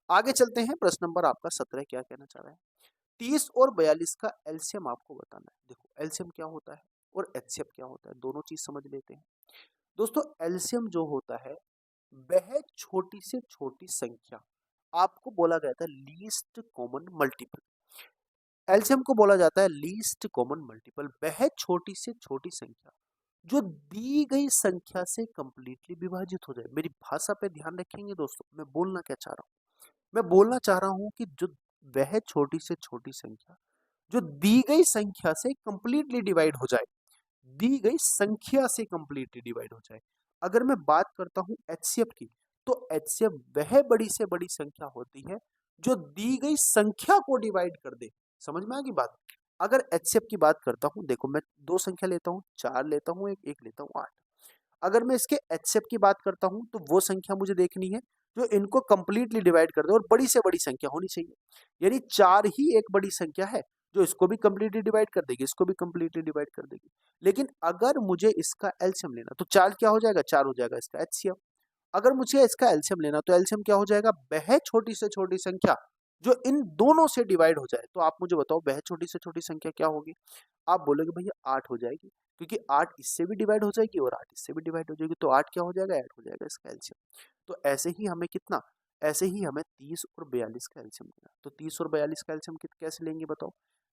आगे चलते हैं, प्रश्न नंबर आपका 17 क्या कहना चाह रहा है, 30 और 42 का एलसीएम आपको बताना है। देखो एलसीएम क्या होता है और एचसीएफ क्या होता है, दोनों चीज समझ लेते हैं। दोस्तों एलसीएम जो होता है वह छोटी से छोटी संख्या, आपको बोला गया था लीस्ट कॉमन मल्टीपल। एलसीएम को बोला जाता है लीस्ट कॉमन मल्टीपल, वह छोटी से छोटी संख्या जो दी गई संख्या से कंप्लीटली विभाजित हो जाए। मेरी भाषा पे ध्यान रखेंगे दोस्तों, मैं बोलना क्या चाह रहा हूँ, मैं बोलना चाह रहा हूँ कि जो वह छोटी से छोटी संख्या जो दी गई संख्या से कंप्लीटली डिवाइड हो जाए, दी गई संख्या से कंप्लीटली डिवाइड हो जाए। अगर मैं बात करता हूं एचसीएफ की, तो एचसीएफ वह बड़ी से बड़ी संख्या होती है जो दी गई संख्या को डिवाइड कर दे। समझ में आ गई बात। अगर एचसीएफ की बात करता हूं, देखो मैं दो संख्या लेता हूं, 4 लेता हूं, एक एक लेता हूं 8। अगर मैं इसके एचसीएफ की बात करता हूं तो वो संख्या मुझे देखनी है जो इनको कंप्लीटली डिवाइड कर दे और बड़ी से बड़ी संख्या होनी चाहिए। यानी 4 ही एक बड़ी संख्या है जो इसको भी कंप्लीटली डिवाइड कर देगी, इसको भी कंप्लीटली डिवाइड कर देगी। लेकिन अगर मुझे इसका एलसीएम लेना तो 4 क्या हो जाएगा, 4 हो जाएगा इसका एचसीएफ। अगर मुझे इसका एलसीएम लेना तो एलसीएम क्या हो जाएगा, वह छोटी से छोटी संख्या जो इन दोनों से डिवाइड हो जाए। तो आप मुझे बताओ वह छोटी से छोटी संख्या क्या होगी। आप बोलोगे भैया 8 हो जाएगी, क्योंकि 8 इससे भी डिवाइड हो जाएगी और 8 इससे भी डिवाइड हो जाएगी, तो 8 क्या हो जाएगा, 8 हो जाएगा इसका एलसीएम। तो ऐसे ही हमें कितना, ऐसे ही हमें 30 और 42 का एलसीएम लेना। तो 30 और 42 का एलसीएम कैसे लेंगे बताओ,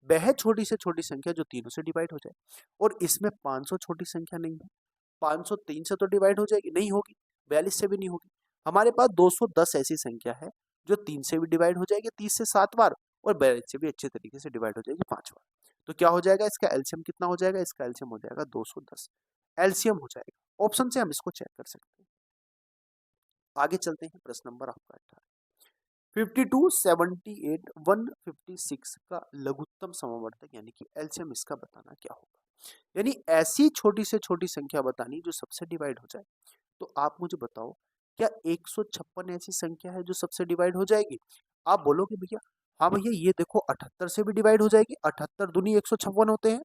वह छोटी से छोटी संख्या जो तीनों से डिवाइड हो जाए, और इसमें 500 छोटी संख्या नहीं है, 503 से तो डिवाइड हो जाएगी? नहीं होगी। 42 से भी नहीं होगी। हमारे पास 210 ऐसी संख्या है जो 3 से भी डिवाइड हो जाएगी 30 से 7 बार, और 42 से भी अच्छे तरीके से डिवाइड हो जाएगी 5 बार। तो क्या हो जाएगा? इसका एलसीएम कितना हो जाएगा? इसका एलसीएम हो जाएगा 210। एलसीएम हो जाएगा। ऑप्शन से हम इसको चेक कर सकते हैं। आगे चलते हैं, प्रश्न नंबर आपका 18। 52, 78, 156 का लघुत्तम समवर्तक यानी कि एलसीएम इसका बताना क्या होगा? यानी ऐसी छोटी से छोटी संख्या बतानी जो सबसे डिवाइड हो जाए। तो आप मुझे बताओ, क्या 156 ऐसी संख्या है जो सबसे डिवाइड हो जाएगी? आप बोलोगे भैया, हाँ भैया ये देखो 78 से भी डिवाइड हो जाएगी, 78 दूनी 156 होते हैं,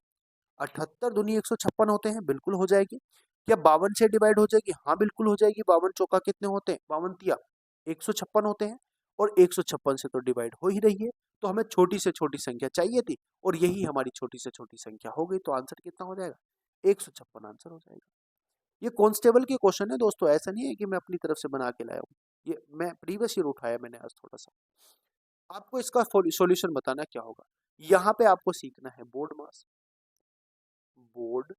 78 दूनी 156 होते हैं, बिल्कुल हो जाएगी। क्या 52 से डिवाइड हो जाएगी? हाँ बिल्कुल हो जाएगी। 52 चौका कितने होते हैं? 52 तिया 156 होते हैं, और 156 से तो डिवाइड हो ही रही है। तो हमें छोटी से छोटी संख्या चाहिए थी, और यही हमारी छोटी से छोटी संख्या हो गई। तो आंसर कितना हो जाएगा? 156 आंसर हो जाएगा। ये कांस्टेबल के क्वेश्चन है दोस्तों, ऐसा नहीं है कि मैं अपनी तरफ से बना के लाया हूँ। ये मैं प्रीवियस ईयर उठाया मैंने आज थोड़ा सा। आपको इसका सॉल्यूशन बताना क्या होगा? यहाँ पे आपको सीखना है बोर्ड मास। बोर्ड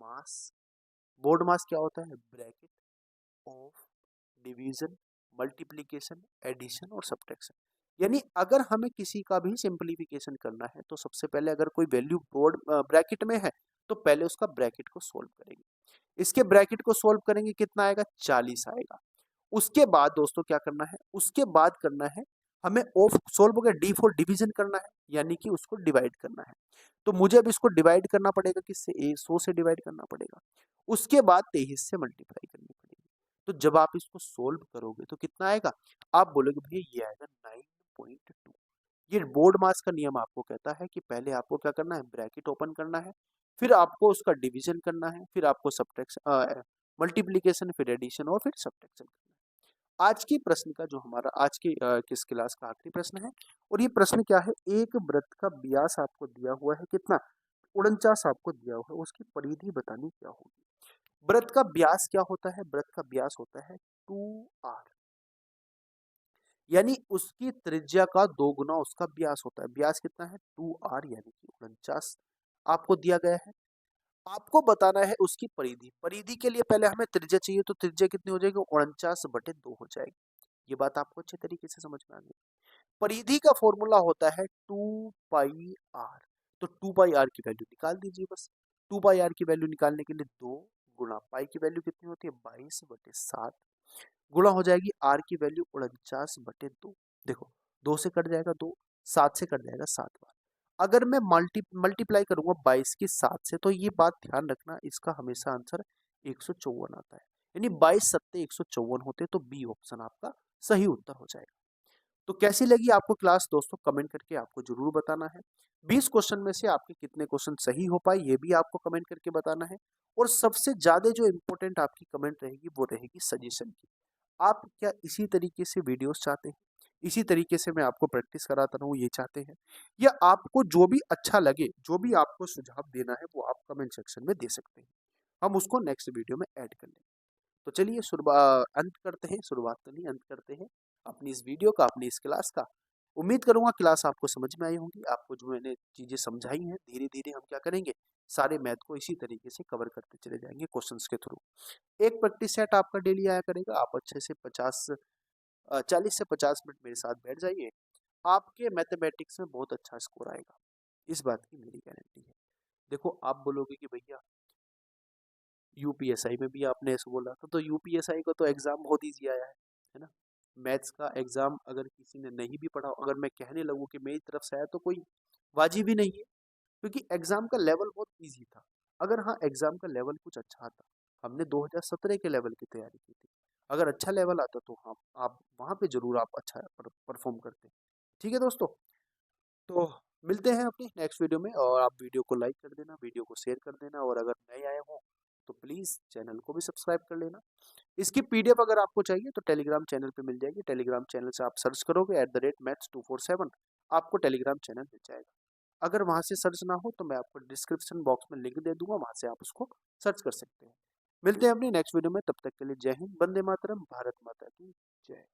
मास, बोर्ड मास क्या होता है? Bracket of division, multiplication, addition और सब्ट्रैक्शन। यानी अगर हमें किसी का भी सिंपलीफिकेशन करना है तो सबसे पहले अगर कोई वैल्यू बोर्ड ब्रैकेट में है तो पहले उसका ब्रैकेट को सोल्व करेंगे। इसके ब्रैकेट को सोल्व करेंगे, कितना आएगा? 40 आएगा। उसके बाद दोस्तों क्या करना है? उसके बाद करना है हमें ऑफ सोल्व हो गया, डी फॉर डिवीजन करना है, यानी कि उसको डिवाइड करना है। तो मुझे अब इसको डिवाइड करना पड़ेगा किससे? 100 से डिवाइड करना पड़ेगा। उसके बाद 23 से मल्टीप्लाई करनी पड़ेगी। तो जब आप इसको सोल्व करोगे तो कितना आएगा? आप बोलोगे भैया ये आएगा 9.2। ये बोर्ड मास का नियम आपको कहता है कि पहले आपको क्या करना है? ब्रैकेट ओपन करना है, फिर आपको उसका डिवीजन करना है, फिर आपको सब्ट्रैक्शन, मल्टीप्लिकेशन, फिर एडिशन और फिर सब्ट्रैक्शन करना है। आज की प्रश्न का जो हमारा आज की किस क्लास का आखिरी प्रश्न है, और ये प्रश्न क्या है? एक वृत्त का व्यास आपको दिया हुआ है कितना? 49 आपको दिया हुआ है, उसकी परिधि बतानी क्या होगी? वृत्त का व्यास क्या होता है? वृत्त का व्यास होता है 2r, यानी उसकी त्रिज्या का 2 गुना उसका व्यास होता है। व्यास कितना है? 2r, यानी कि 49 आपको दिया गया है। आपको बताना है उसकी परिधि। परिधि के लिए पहले हमें त्रिज्या चाहिए, तो त्रिज्या कितनी हो जाएगी? 49/2 हो जाएगी। ये बात आपको अच्छे तरीके से समझ में आ गई। परिधि का फॉर्मूला होता है 2πr। तो 2πr की वैल्यू निकाल दीजिए बस। 2πr की वैल्यू निकालने के लिए 2 गुणा पाई की वैल्यू कितनी होती है? 22/7 गुणा हो जाएगी आर की वैल्यू 49/2। देखो 2 से कट जाएगा 2, 7 से कट जाएगा 7 बार। अगर मैं मल्टीप्लाई करूंगा 22 की 7 से, तो ये बात ध्यान रखना, इसका हमेशा आंसर 154 आता है। यानी 22 सत्ते 154 होते, तो बी ऑप्शन आपका सही उत्तर हो जाएगा। तो कैसी लगी आपको क्लास दोस्तों? कमेंट करके आपको जरूर बताना है। 20 क्वेश्चन में से आपके कितने क्वेश्चन सही हो पाए ये भी आपको कमेंट करके बताना है। और सबसे ज्यादा जो इम्पोर्टेंट आपकी कमेंट रहेगी वो रहेगी सजेशन की। आप क्या इसी तरीके से वीडियोस चाहते हैं? इसी तरीके से मैं आपको प्रैक्टिस कराता रहूं, ये चाहते हैं? या आपको जो भी अच्छा लगे, जो भी आपको सुझाव देना है, वो आप कमेंट सेक्शन में दे सकते हैं। हम उसको नेक्स्ट वीडियो में ऐड कर लेंगे। तो चलिए अंत करते हैं, शुरुआत तो नहीं, अंत करते हैं अपनी इस वीडियो का, अपनी इस क्लास का। उम्मीद करूंगा क्लास आपको समझ में आई होंगी। आपको जो मैंने चीजें समझाई हैं, धीरे धीरे हम क्या करेंगे? सारे मैथ को इसी तरीके से कवर करते चले जाएंगे क्वेश्चंस के थ्रू। एक प्रैक्टिस सेट आपका डेली आया करेगा। आप अच्छे से 40 से 50 मिनट मेरे साथ बैठ जाइए, आपके मैथमेटिक्स में बहुत अच्छा स्कोर आएगा। इस बात की मेरी गारंटी है। देखो आप बोलोगे कि भैया यूपीएसआई में भी आपने ऐसे बोला था, तो यूपीएसआई का तो एग्जाम बहुत ईजी आया है ना? मैथ्स का एग्जाम अगर किसी ने नहीं भी पढ़ा, अगर मैं कहने लगूँ कि मेरी तरफ से आया, तो कोई वाजिब ही नहीं है, क्योंकि एग्जाम का लेवल बहुत ईजी था। अगर हाँ एग्जाम का लेवल कुछ अच्छा था, हमने 2017 के लेवल की तैयारी की थी, अगर अच्छा लेवल आता तो हम आप वहाँ पे जरूर आप अच्छा परफॉर्म करते। ठीक है दोस्तों, तो मिलते हैं अपनी नेक्स्ट वीडियो में। और आप वीडियो को लाइक कर देना, वीडियो को शेयर कर देना, और अगर नए आए हो तो प्लीज़ चैनल को भी सब्सक्राइब कर लेना। इसकी पीडीएफ अगर आपको चाहिए तो टेलीग्राम चैनल पे मिल जाएगी। टेलीग्राम चैनल से आप सर्च करोगे @maths247, आपको टेलीग्राम चैनल मिल जाएगा। अगर वहाँ से सर्च ना हो तो मैं आपको डिस्क्रिप्शन बॉक्स में लिंक दे दूंगा, वहाँ से आप उसको सर्च कर सकते हैं। मिलते हैं अपनी नेक्स्ट वीडियो में, तब तक के लिए जय हिंद, वंदे मातरम, भारत माता की जय।